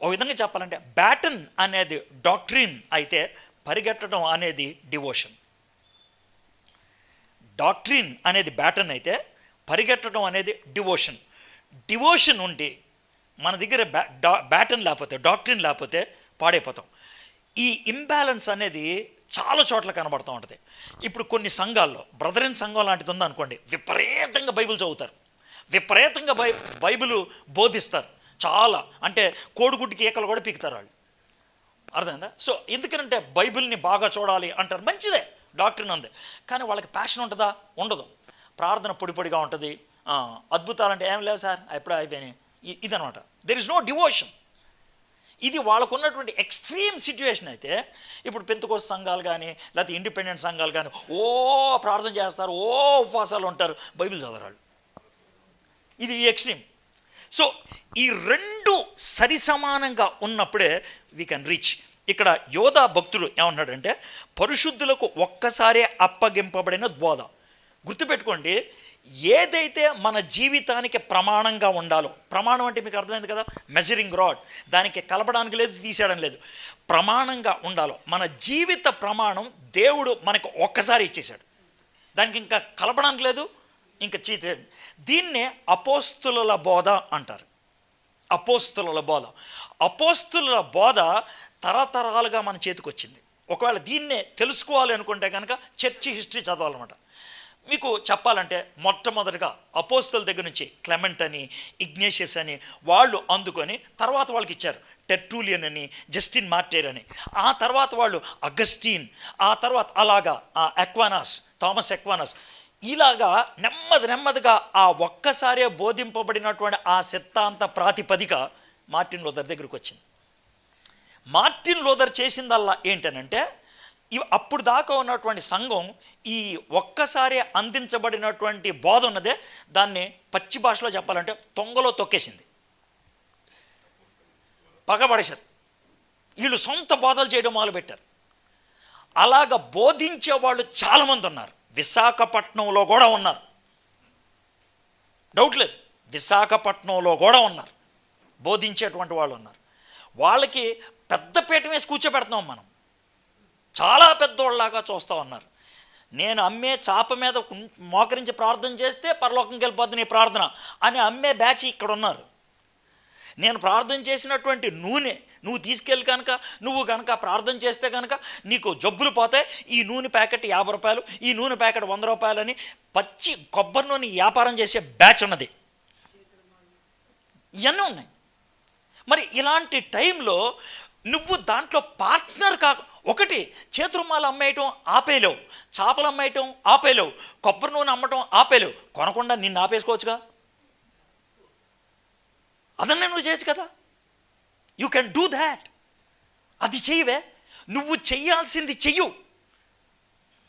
[SPEAKER 1] ఓ విధంగా చెప్పాలంటే బ్యాటన్ అనేది డాక్ట్రిన్ అయితే పరిగెట్టడం అనేది డివోషన్. డాక్ట్రిన్ అనేది బ్యాటన్ అయితే పరిగెట్టడం అనేది డివోషన్. డివోషన్ ఉండి మన దగ్గర బ్యాటన్ లేకపోతే, డాక్ట్రిన్ లేకపోతే పాడైపోతాం. ఈ ఇంబ్యాలెన్స్ అనేది చాలా చోట్ల కనబడుతూ ఉంటుంది. ఇప్పుడు కొన్ని సంఘాల్లో బ్రదరిన్ సంఘం లాంటిది ఉందనుకోండి, విపరీతంగా బైబిల్ చదువుతారు, విపరీతంగా బైబిల్ బోధిస్తారు, చాలా అంటే కోడిగుడ్డికి ఈకలు కూడా పీకుతారు వాళ్ళు. అర్థమైందా? సో ఎందుకంటే బైబిల్ని బాగా చూడాలి అంటారు, మంచిదే, డాక్టరీన్ ఉంది, కానీ వాళ్ళకి ప్యాషన్ ఉంటుందా? ఉండదు. ప్రార్థన పొడిగా ఉంటుంది, అద్భుతాలంటే ఏం లేవు సార్, ఎప్పుడో అయిపోయినాయి, ఇదనమాట. There is no devotion. ఇది వాళ్ళకు ఉన్నటువంటి ఎక్స్ట్రీమ్ సిచ్యువేషన్. అయితే ఇప్పుడు పెంతెకోస్తు సంఘాలు కానీ లేకపోతే ఇండిపెండెంట్ సంఘాలు కానీ ఓ ప్రార్థన చేస్తారు, ఓ ఉపవాసాలు ఉంటారు, బైబిల్ చదవరాళ్ళు. ఇది ఎక్స్ట్రీమ్. సో ఈ 2 సరి సమానంగా ఉన్నప్పుడే వీ కెన్ రీచ్. ఇక్కడ యోధా భక్తుడు ఏమన్నాడంటే పరిశుద్ధులకు ఒక్కసారే అప్పగింపబడిన బోధ. గుర్తుపెట్టుకోండి, ఏదైతే మన జీవితానికి ప్రమాణంగా ఉండాలో, ప్రమాణం అంటే మీకు అర్థమైంది కదా, మెజరింగ్ రాడ్, దానికి కలపడానికి లేదు, తీసేయడం లేదు, ప్రమాణంగా ఉండాలో మన జీవిత ప్రమాణం దేవుడు మనకు ఒక్కసారి ఇచ్చేశాడు, దానికి ఇంకా కలపడానికి లేదు, ఇంకా చీతేయండి. దీన్నే అపోస్తుల బోధ అంటారు. అపోస్తుల బోధ. అపోస్తుల బోధ తరతరాలుగా మన చేతికి వచ్చింది. ఒకవేళ దీన్నే తెలుసుకోవాలి అనుకుంటే కనుక చర్చి హిస్టరీ చదవాలన్నమాట. మీకు చెప్పాలంటే మొట్టమొదటిగా అపోస్తుల దగ్గర నుంచి క్లెమెంట్ అని, ఇగ్నేషియస్ అని వాళ్ళు అందుకొని తర్వాత వాళ్ళకి ఇచ్చారు, టెర్టూలియన్ అని, జస్టిన్ మార్టైర్ అని, ఆ తర్వాత వాళ్ళు అగస్టీన్, ఆ తర్వాత అలాగా ఎక్వానాస్, థామస్ ఎక్వానాస్, ఇలాగా నెమ్మదిగా ఆ ఒక్కసారే బోధింపబడినటువంటి ఆ సిద్ధాంత ప్రాతిపదిక మార్టిన్ లూథర్ దగ్గరికి వచ్చింది. మార్టిన్ లూథర్ చేసిందల్లా ఏంటనంటే అప్పుడు దాకా ఉన్నటువంటి సంఘం ఈ ఒక్కసారి అందించబడినటువంటి బోధ ఉన్నదే దాన్ని పచ్చి భాషలో చెప్పాలంటే తొంగలో తొక్కేసింది, పగబడేశారు. వీళ్ళు సొంత బోధలు చేయడం మొదలుపెట్టారు. అలాగ బోధించే వాళ్ళు చాలామంది ఉన్నారు. విశాఖపట్నంలో కూడా ఉన్నారు, డౌట్ లేదు, విశాఖపట్నంలో కూడా ఉన్నారు, బోధించేటువంటి వాళ్ళు ఉన్నారు. వాళ్ళకి పెద్ద పీట వేసి కూర్చోబెడుతున్నాం మనం, చాలా పెద్దోళ్ళలాగా చూస్తూ ఉన్నారు. నేను అమ్మే చాప మీద మోకరించి ప్రార్థన చేస్తే పరలోకంకి వెళ్ళిపోతుంది నీ ప్రార్థన అని అమ్మే బ్యాచ్ ఇక్కడ ఉన్నారు. నేను ప్రార్థన చేసినటువంటి నూనె నువ్వు తీసుకెళ్ళి కనుక నువ్వు కనుక ప్రార్థన చేస్తే కనుక నీకు జబ్బులు పోతాయి, ఈ నూనె ప్యాకెట్ 50 రూపాయలు, ఈ నూనె ప్యాకెట్ 100 రూపాయలు అని పచ్చి కొబ్బరి నూనె వ్యాపారం చేసే బ్యాచ్ ఉన్నది. ఇవన్నీ ఉన్నాయి. మరి ఇలాంటి టైంలో నువ్వు దాంట్లో పార్ట్నర్ ఒకటి చేతురుమాలు అమ్మేయటం ఆపేయలేవు, చేపలు అమ్మేయటం ఆపేయలేవు, కొబ్బరి నూనె అమ్మటం ఆపేయలేవు, కొనకుండా నిన్ను ఆపేసుకోవచ్చుగా, అదన్నా నువ్వు చేయొచ్చు కదా, యూ కెన్ డూ దాట్. అది చెయ్యవే, నువ్వు చెయ్యాల్సింది చెయ్యు,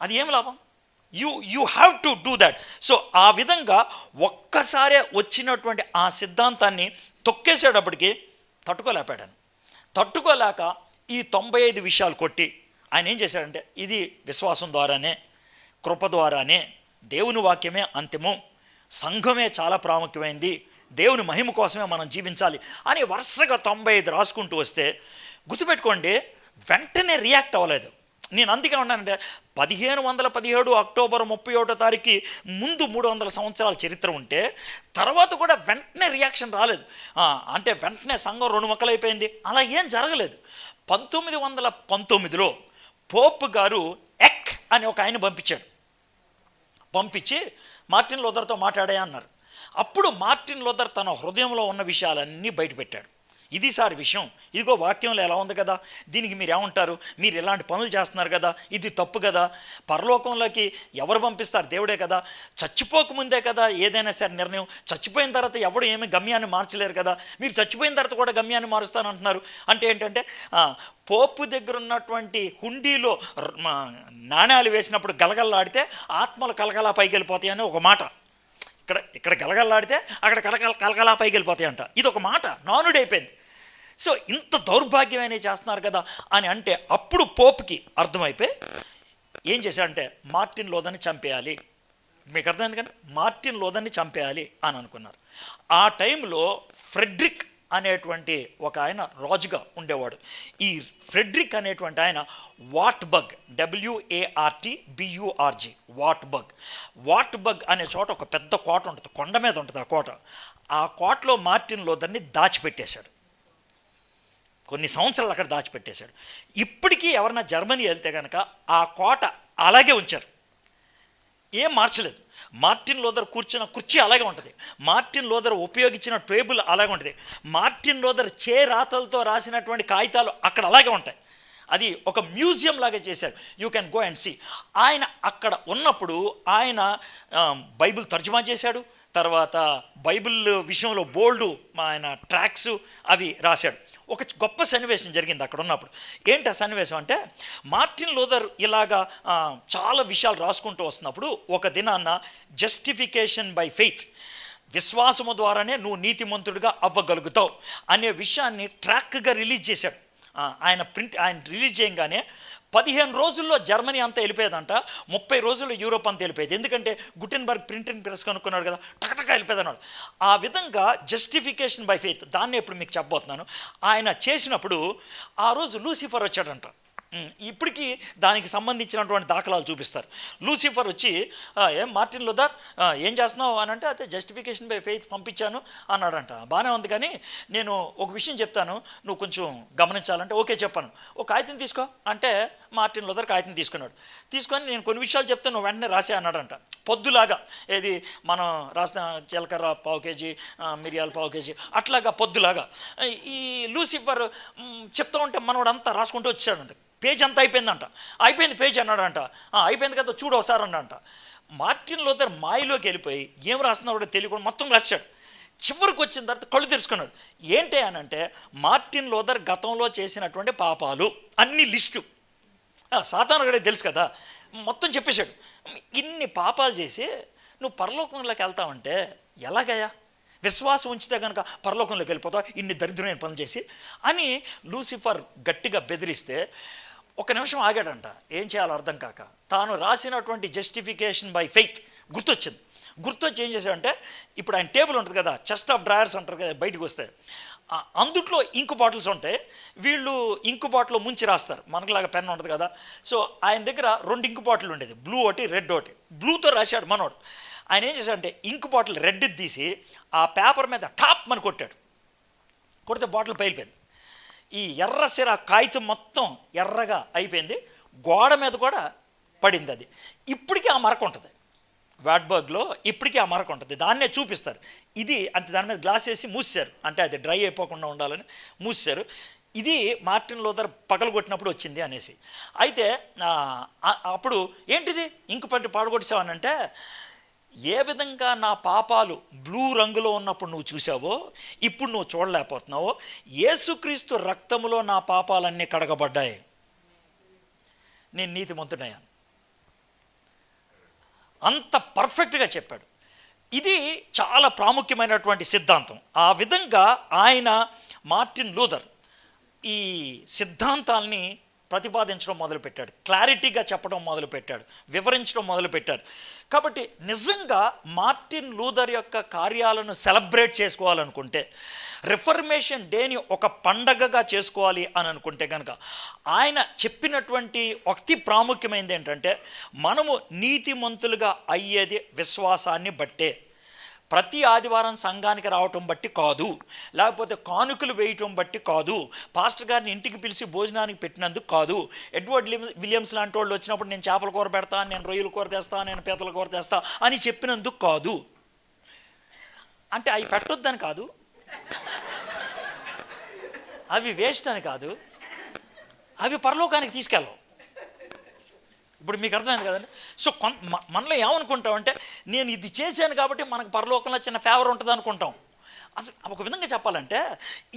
[SPEAKER 1] అది ఏం లాభం? You have to do that. So ఆ విధంగా ఒక్కసారే వచ్చినటువంటి ఆ సిద్ధాంతాన్ని తొక్కేసేటప్పటికి తట్టుకోలేపాడాను. తట్టుకోలేక ఈ 95 విషయాలు కొట్టి ఆయన ఏం చేశాడంటే ఇది విశ్వాసం ద్వారానే, కృప ద్వారానే, దేవుని వాక్యమే అంతిమం, సంఘమే చాలా ప్రాముఖ్యమైంది, దేవుని మహిమ కోసమే మనం జీవించాలి అని వరుసగా 95 రాసుకుంటూ వస్తే గుర్తుపెట్టుకోండి, వెంటనే రియాక్ట్ అవ్వలేదు. నేను అందుకే ఉన్నానంటే 1517 అక్టోబర్ 31వ తారీఖు ముందు 300 సంవత్సరాల చరిత్ర ఉంటే తర్వాత కూడా వెంటనే రియాక్షన్ రాలేదు. అంటే వెంటనే సంఘం 2 ముక్కలు అయిపోయింది, అలా ఏం జరగలేదు. 1919లో పోప్ గారు ఎక్ అని ఒక ఆయన పంపించి మార్టిన్ లూథర్తో మాట్లాడే అన్నారు. అప్పుడు మార్టిన్ లూథర్ తన హృదయంలో ఉన్న విషయాలన్నీ బయటపెట్టాడు. ఇది సార్ విషయం, ఇదిగో వాక్యంలో ఎలా ఉంది కదా, దీనికి మీరు ఏమంటారు, మీరు ఇలాంటి పనులు చేస్తున్నారు కదా, ఇది తప్పు కదా, పరలోకంలోకి ఎవరు పంపిస్తారు, దేవుడే కదా, చచ్చిపోకముందే కదా ఏదైనా సరే నిర్ణయం, చచ్చిపోయిన తర్వాత ఎవడు ఏమి గమ్యాన్ని మార్చలేరు కదా, మీరు చచ్చిపోయిన తర్వాత కూడా గమ్యాన్ని మారుస్తానంటున్నారు. అంటే ఏంటంటే పోపు దగ్గర ఉన్నటువంటి హుండీలో నాణ్యాలు వేసినప్పుడు గలగల్లాడితే ఆత్మలు కలగలా పైకి వెళ్ళిపోతాయి అని ఒక మాట. ఇక్కడ గలగల్లాడితే అక్కడ కలకలా పైకి వెళ్ళిపోతాయంట. ఇది ఒక మాట నానుడైపోయింది. సో ఇంత దౌర్భాగ్యమైన చేస్తున్నారు కదా అని అంటే అప్పుడు పోప్కి అర్థమైపోయి ఏం చేశాడంటే మార్టిన్ లూథర్ని చంపేయాలి. మీకు అర్థమైంది కానీ మార్టిన్ లూథర్ని చంపేయాలి అని అనుకున్నారు. ఆ టైంలో ఫ్రెడ్రిక్ అనేటువంటి ఒక ఆయన రాజుగా ఉండేవాడు. ఈ ఫ్రెడ్రిక్ అనేటువంటి ఆయన వాట్బర్గ్, WARTBURG, వాట్బర్గ్ అనే చోట ఒక పెద్ద కోట ఉంటుంది, కొండ మీద ఉంటుంది ఆ కోట. ఆ కోటలో మార్టిన్ లూథర్ని దాచిపెట్టేశాడు. కొన్ని సంవత్సరాలు అక్కడ దాచిపెట్టేశాడు. ఇప్పటికీ ఎవరన్నా జర్మనీ వెళ్తే కనుక ఆ కోట అలాగే ఉంచారు, ఏం మార్చలేదు. మార్టిన్ లూథర్ కూర్చున్న కుర్చీ అలాగే ఉంటుంది, మార్టిన్ లూథర్ ఉపయోగించిన టేబుల్ అలాగే ఉంటుంది, మార్టిన్ లూథర్ రాతలతో రాసినటువంటి కాగితాలు అక్కడ అలాగే ఉంటాయి. అది ఒక మ్యూజియం లాగా చేశారు. You can go and see. ఆయన అక్కడ ఉన్నప్పుడు ఆయన బైబిల్ తర్జుమా చేశాడు. తర్వాత బైబిల్ విషయంలో బోల్డు ఆయన ట్రాక్స్ అవి రాశాడు. ఒక గొప్ప సన్నివేశం జరిగింది అక్కడ ఉన్నప్పుడు. ఏంటి ఆ సన్నివేశం అంటే, మార్టిన్ లూథర్ ఇలాగా చాలా విషయాలు రాసుకుంటూ వస్తున్నప్పుడు ఒక దినాన్న జస్టిఫికేషన్ బై ఫెయిత్, విశ్వాసము ద్వారానే నువ్వు నీతిమంతుడిగా అవ్వగలుగుతావు అనే విషయాన్ని ట్రాక్గా రిలీజ్ చేశాడు. ఆయన రిలీజ్ చేయగానే 15 రోజుల్లో జర్మనీ అంతా వెళ్ళిపోయేదంట, 30 రోజుల్లో యూరోప్ అంతా వెళ్ళిపోయేది. ఎందుకంటే గుటెన్బర్గ్ ప్రింటింగ్ ప్రెస్ కనుక్కున్నాడు కదా, టకటక వెళ్ళిపోయేది అన్నాడు. ఆ విధంగా జస్టిఫికేషన్ బై ఫెయిత్ దాన్ని ఇప్పుడు మీకు చెప్పబోతున్నాను. ఆయన చేసినప్పుడు ఆ రోజు లూసిఫర్ వచ్చాడంట. ఇప్పటికీ దానికి సంబంధించినటువంటి దాఖలాలు చూపిస్తారు. లూసిఫర్ వచ్చి ఏం మార్టిన్ లూథర్ ఏం చేస్తున్నావు అని అంటే, అయితే జస్టిఫికేషన్ బై ఫెయిత్ పంపించాను అన్నాడంట. బాగానే ఉంది, కానీ నేను ఒక విషయం చెప్తాను, నువ్వు కొంచెం గమనించాలంటే. ఓకే చెప్పాను. ఒక కాగితం తీసుకో అంటే మార్టిన్ లూథర్ కాగితం తీసుకొని నేను కొన్ని విషయాలు చెప్తాను, నువ్వు వెంటనే రాసే అన్నాడంట. పొద్దులాగా, ఏది మనం రాసిన జీలకర్ర పావు కేజీ, మిరియాలు పావు కేజీ, అట్లాగా పొద్దులాగా ఈ లూసిఫర్ చెప్తూ ఉంటే మనవాడంతా రాసుకుంటూ వచ్చాడంట. పేజ్ అంతా అయిపోయింది పేజ్ అన్నాడంట. అయిపోయింది కదా చూడు ఒకసారి అన్నాడంట. మార్టిన్ లూథర్ మాయలోకి వెళ్ళిపోయి ఏం రాస్తున్నాడో తెలియకుండా మొత్తం రాశాడు. చివరికి వచ్చిన తర్వాత కళ్ళు తెరుచుకున్నాడు. ఏంటి అని అంటే, మార్టిన్ లూథర్ గతంలో చేసినటువంటి పాపాలు అన్ని లిస్టు సాతాను కూడా తెలుసు కదా, మొత్తం చెప్పేశాడు. ఇన్ని పాపాలు చేసి నువ్వు పరలోకంలోకి వెళ్తావంటే ఎలాగయ్యా, విశ్వాసం ఉంచితే కనుక పరలోకంలోకి వెళ్ళిపోతావు ఇన్ని దరిద్రమైన పనులు చేసి అని లూసిఫర్ గట్టిగా బెదిరిస్తే ఒక నిమిషం ఆగాడంట. ఏం చేయాలో అర్థం కాక తాను రాసినటువంటి జస్టిఫికేషన్ బై ఫెయిత్ గుర్తొచ్చి ఏం చేశాడంటే, ఇప్పుడు ఆయన టేబుల్ ఉంటుంది కదా, చెస్ట్ ఆఫ్ డ్రాయర్స్ అంటారు కదా, బయటకు వస్తే అందుట్లో ఇంకు బాటిల్స్ ఉంటాయి. వీళ్ళు ఇంకు బాటిల్లో ముంచి రాస్తారు, మనకులాగా పెన్ ఉంటుంది కదా. సో ఆయన దగ్గర 2 ఇంకు బాటిల్ ఉండేది, బ్లూ ఒకటి రెడ్ ఒకటి. బ్లూతో రాశాడు మనోడు. ఆయన ఏం చేశాడంటే ఇంకు బాటిల్ రెడ్ తీసి ఆ పేపర్ మీద టాప్ అని కొడితే బాటిల్ పైలిపోయింది. ఈ ఎర్ర సిర కాగితం మొత్తం ఎర్రగా అయిపోయింది, గోడ మీద కూడా పడింది. అది ఇప్పటికీ ఆ మరక ఉంటుంది, వాట్బర్గ్లో ఇప్పటికీ ఆ మరక ఉంటుంది. దాన్నే చూపిస్తారు. ఇది అంటే దాని మీద గ్లాస్ వేసి మూసారు, అంటే అది డ్రై అయిపోకుండా ఉండాలని మూసారు. ఇది మార్టిన్ లూథర్ పగలగొట్టినప్పుడు వచ్చింది అనేసి. అయితే అప్పుడు ఏంటిది ఇంకు పట్టి పాడగొట్టేసావనంటే, ఏ విధంగా నా పాపాలు బ్లూ రంగులో ఉన్నప్పుడు నువ్వు చూసావో ఇప్పుడు నువ్వు చూడలేకపోతున్నావో, యేసుక్రీస్తు రక్తములో నా పాపాలన్నీ కడగబడ్డాయి, నేను నీతిమంతుడయ్యాను. అంత పర్ఫెక్ట్గా చెప్పాడు. ఇది చాలా ప్రాముఖ్యమైనటువంటి సిద్ధాంతం. ఆ విధంగా ఆయన మార్టిన్ లూథర్ ఈ సిద్ధాంతాల్ని ప్రతిపాదించడం మొదలుపెట్టాడు, క్లారిటీగా చెప్పడం మొదలుపెట్టాడు, వివరించడం మొదలుపెట్టాడు. కాబట్టి నిజంగా మార్టిన్ లూథర్ యొక్క కార్యాలను సెలబ్రేట్ చేసుకోవాలనుకుంటే, రిఫర్మేషన్ డేని ఒక పండగగా చేసుకోవాలి అని అనుకుంటే కనుక, ఆయన చెప్పినటువంటి అతి ప్రాముఖ్యమైనది ఏంటంటే, మనము నీతిమంతులుగా అయ్యేది విశ్వాసాన్ని బట్టే. ప్రతి ఆదివారం సంఘానికి రావటం బట్టి కాదు, లేకపోతే కానుకలు వేయటం బట్టి కాదు, పాస్టర్ గారిని ఇంటికి పిలిచి భోజనానికి పెట్టినందుకు కాదు, ఎడ్వర్డ్ విలియమ్స్ లాంటి వాళ్ళు వచ్చినప్పుడు నేను చేపల కూర పెడతా, నేను రొయ్యల కూర తెస్తా, నేను పీతల కూర తెస్తా అని చెప్పినందుకు కాదు. అంటే అవి పెట్టొద్దని కాదు, అవి వేస్ట్ అని కాదు, అవి పరలోకానికి తీసుకెళ్ళవు. ఇప్పుడు మీకు అర్థమైంది కదండి. సో మనలో ఏమనుకుంటామంటే, నేను ఇది చేశాను కాబట్టి మనకు పరలోకంలో చిన్న ఫేవర్ ఉంటుంది అనుకుంటాం. అసలు ఒక విధంగా చెప్పాలంటే,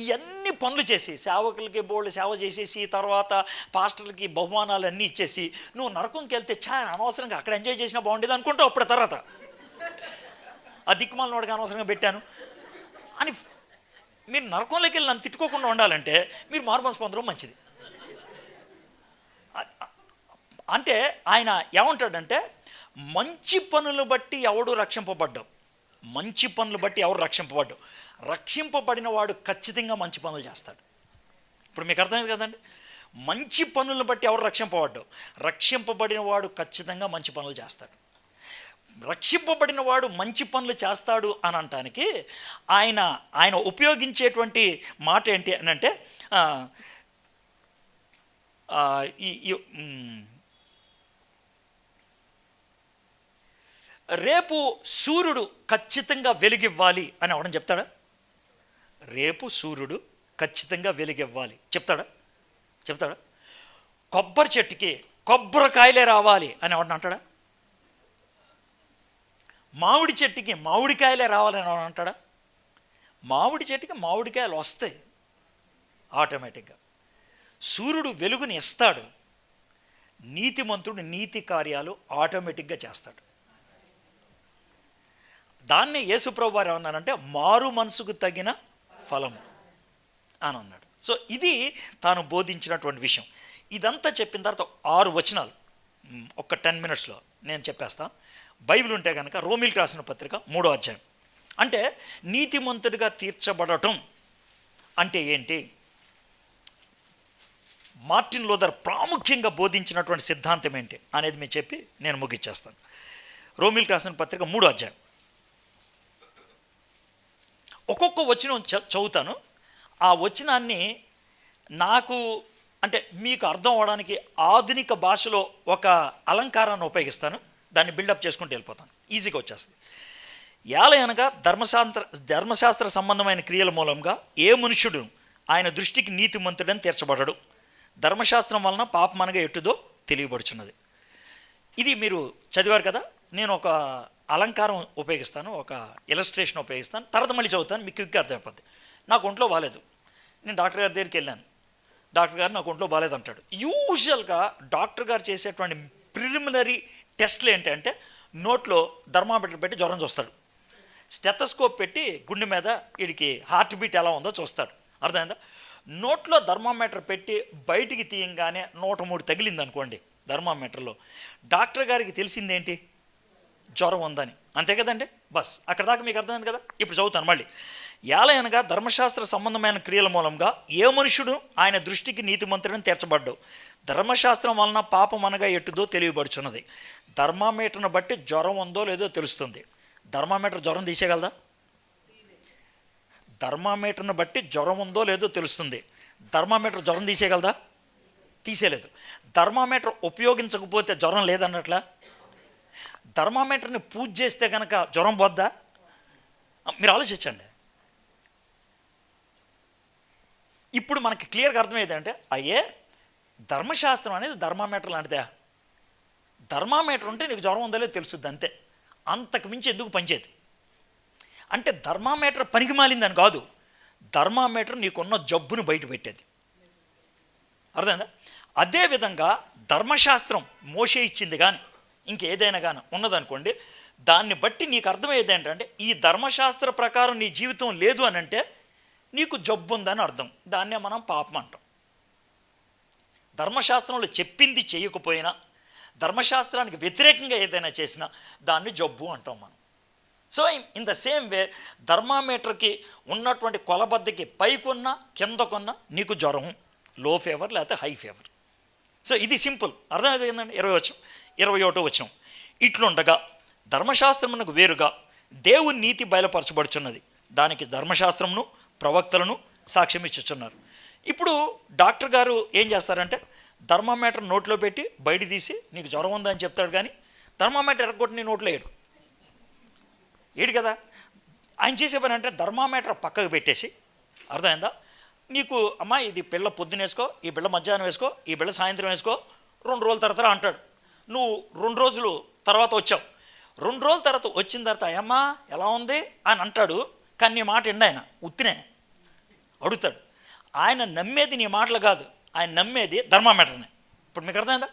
[SPEAKER 1] ఇవన్నీ పనులు చేసి సేవకులకి బోల్డ్ సేవ చేసేసి, తర్వాత పాస్టర్లకి బహుమానాలు అన్నీ ఇచ్చేసి నువ్వు నరకంకి వెళ్తే చాలా అనవసరంగా అక్కడ ఎంజాయ్ చేసినా బాగుండేది అనుకుంటావు. అప్పుడు తర్వాత ఆ దిక్కుమాలిన వాడికి అనవసరంగా పెట్టాను అని. మీరు నరకంలోకి వెళ్ళి నన్ను తిట్టుకోకుండా ఉండాలంటే మీరు మారుమనసు పొందడం మంచిది. అంటే ఆయన ఏమంటాడంటే, మంచి పనులు బట్టి ఎవడు రక్షింపబడ్డావు, మంచి పనులు బట్టి ఎవరు రక్షింపబడ్డావు, రక్షింపబడిన వాడు ఖచ్చితంగా మంచి పనులు చేస్తాడు. ఇప్పుడు మీకు అర్థమైంది కదండి, మంచి పనులను బట్టి ఎవరు రక్షింపబడ్డావు, రక్షింపబడిన వాడు ఖచ్చితంగా మంచి పనులు చేస్తాడు. రక్షింపబడిన వాడు మంచి పనులు చేస్తాడు అని అనటానికి ఆయన ఉపయోగించేటువంటి మాట ఏంటి అని అంటే, రేపు సూర్యుడు ఖచ్చితంగా వెలుగివ్వాలి అని అవడం చెప్తాడా? రేపు సూర్యుడు ఖచ్చితంగా వెలుగివ్వాలి చెప్తాడా? కొబ్బరి చెట్టుకి కొబ్బరికాయలే రావాలి అని ఎవడని అంటాడా? మామిడి చెట్టుకి మామిడికాయలే రావాలని ఎవడని అంటాడా? మామిడి చెట్టుకి మామిడికాయలు వస్తాయి ఆటోమేటిక్గా. సూర్యుడు వెలుగుని ఇస్తాడు, నీతిమంతుడు నీతి కార్యాలు ఆటోమేటిక్గా చేస్తాడు. దాన్ని యేసుప్రభు వారు ఏమన్నారంటే, మారు మనసుకు తగిన ఫలము అని అన్నాడు. సో ఇది తాను బోధించినటువంటి విషయం. ఇదంతా చెప్పిన తర్వాత 6 వచనాలు ఒక 10 మినిట్స్లో నేను చెప్పేస్తాను. బైబిల్ ఉంటే కనుక రోమీలకు రాసిన పత్రిక 3వ అధ్యాయం. అంటే నీతిమంతుడిగా తీర్చబడటం అంటే ఏంటి, మార్టిన్ లూథర్ ప్రాముఖ్యంగా బోధించినటువంటి సిద్ధాంతం ఏంటి అనేది మీకు చెప్పి నేను ముగిచ్చేస్తాను. రోమీలకు రాసిన పత్రిక 3వ అధ్యాయం ఒక్కొక్క వచనం చదువుతాను. ఆ వచనాన్ని నాకు అంటే మీకు అర్థం అవడానికి ఆధునిక భాషలో ఒక అలంకారాన్ని ఉపయోగిస్తాను, దాన్ని బిల్డప్ చేసుకుంటూ వెళ్ళిపోతాను, ఈజీగా వచ్చేస్తుంది. ఏలయనగా ధర్మశాస్త్ర సంబంధమైన క్రియల మూలంగా ఏ మనుష్యుడు ఆయన దృష్టికి నీతిమంతుడని తీర్చబడడు, ధర్మశాస్త్రం వలన పాపమనగా ఎట్టుదో తెలియబడుచున్నది. ఇది మీరు చదివారు కదా. నేను ఒక అలంకారం ఉపయోగిస్తాను, ఒక ఇలస్ట్రేషన్ ఉపయోగిస్తాను, తర్వాత మళ్ళీ చదువుతాను, మీకు క్విక్గా అర్థమైపోద్ది. నాకు ఒంట్లో బాగాలేదు, నేను డాక్టర్ గారి దగ్గరికి వెళ్ళాను, డాక్టర్ గారు నాకు ఒంట్లో బాగాలేదు అంటాడు. యూజువల్గా డాక్టర్ గారు చేసేటువంటి ప్రిలిమినరీ టెస్ట్లు ఏంటంటే, నోట్లో థర్మామీటర్ పెట్టి జ్వరం చూస్తాడు, స్టెథోస్కోప్ పెట్టి గుండె మీద వీడికి హార్ట్ బీట్ ఎలా ఉందో చూస్తాడు. అర్థమైందా? నోట్లో థర్మామీటర్ పెట్టి బయటికి తీయంగానే 103 తగిలింది అనుకోండి థర్మామీటర్లో, డాక్టర్ గారికి తెలిసిందేంటి, జ్వరం ఉందని. అంతే కదండి, బస్ అక్కడ దాకా మీకు అర్థమైంది కదా. ఇప్పుడు చదువుతాను మళ్ళీ. ఏలయనగా ధర్మశాస్త్ర సంబంధమైన క్రియల మూలంగా ఏ మనుషుడు ఆయన దృష్టికి నీతిమంతుడని తీర్చబడ్డావు, ధర్మశాస్త్రం వలన పాపం అనగా ఎట్టుదో తెలియబడుచున్నది. థర్మామీటర్ను బట్టి జ్వరం ఉందో లేదో తెలుస్తుంది. థర్మామీటర్ జ్వరం తీసేయగలదా? థర్మామీటర్ను బట్టి జ్వరం ఉందో లేదో తెలుస్తుంది. థర్మామీటర్ జ్వరం తీసేయగలదా? తీసేయలేదు. థర్మామీటర్ ఉపయోగించకపోతే జ్వరం లేదన్నట్లా? థర్మామీటర్ని పూజ చేస్తే కనుక జ్వరం పోద్దా? మీరు ఆలోచించండి. ఇప్పుడు మనకి క్లియర్గా అర్థమయ్యేది అయ్యే ధర్మశాస్త్రం అనేది థర్మామీటర్ లాంటిదే. థర్మామీటర్ ఉంటే నీకు జ్వరం ఉందో లేదో తెలుస్తుంది, అంతే. అంతకు మించి ఎందుకు పనిచేది అంటే, థర్మామీటర్ పనికి మాలిందని కాదు, థర్మామీటర్ నీకున్న జబ్బును బయట పెట్టేది. అర్థమైందా? అదేవిధంగా ధర్మశాస్త్రం మోషే ఇచ్చింది కానీ ఇంకేదైనా కానీ ఉన్నదనుకోండి, దాన్ని బట్టి నీకు అర్థమయ్యేది ఏంటంటే, ఈ ధర్మశాస్త్ర ప్రకారం నీ జీవితం లేదు అని అంటే నీకు జబ్బు ఉందని అర్థం. దాన్నే మనం పాపం అంటాం. ధర్మశాస్త్రంలో చెప్పింది చేయకపోయినా, ధర్మశాస్త్రానికి వ్యతిరేకంగా ఏదైనా చేసినా దాన్ని జబ్బు అంటాం మనం. So in the same way థర్మామీటర్కి ఉన్నటువంటి కొలబద్దకి పైకున్న కిందకున్న నీకు జ్వరం, లో ఫీవర్ లేకపోతే హై ఫీవర్. సో ఇది సింపుల్, అర్థమైందండి. 21వ వచనం, ఇట్లుండగా ధర్మశాస్త్రమునకు వేరుగా దేవుని నీతి బయలుపరచబడుచున్నది, దానికి ధర్మశాస్త్రమును ప్రవక్తలను సాక్ష్యం ఇచ్చుచున్నారు. ఇప్పుడు డాక్టర్ గారు ఏం చేస్తారంటే, థర్మామీటర్ నోట్లో పెట్టి బయట తీసి నీకు జ్వరం ఉందని చెప్తాడు, కానీ థర్మామీటర్ ఎరగొట్టి నీ నోట్లో ఏడు కదా. ఆయన చేసే పని అంటే థర్మామీటర్ పక్కకు పెట్టేసి, అర్థమైందా, నీకు అమ్మా ఇది పిల్ల పొద్దున వేసుకో, ఈ బిళ్ళ మధ్యాహ్నం వేసుకో, ఈ బిళ్ళ సాయంత్రం వేసుకో, 2 రోజుల తర్వాత అంటాడు. నువ్వు 2 రోజులు తర్వాత వచ్చావు, 2 రోజుల తర్వాత వచ్చిన తర్వాత అమ్మా ఎలా ఉంది అని అంటాడు. కానీ నీ మాట ఎండ ఆయన ఉత్తినే అడుగుతాడు. ఆయన నమ్మేది నీ మాటలు కాదు, ఆయన నమ్మేది థర్మామీటర్ని. ఇప్పుడు మీకు అర్థమైందా?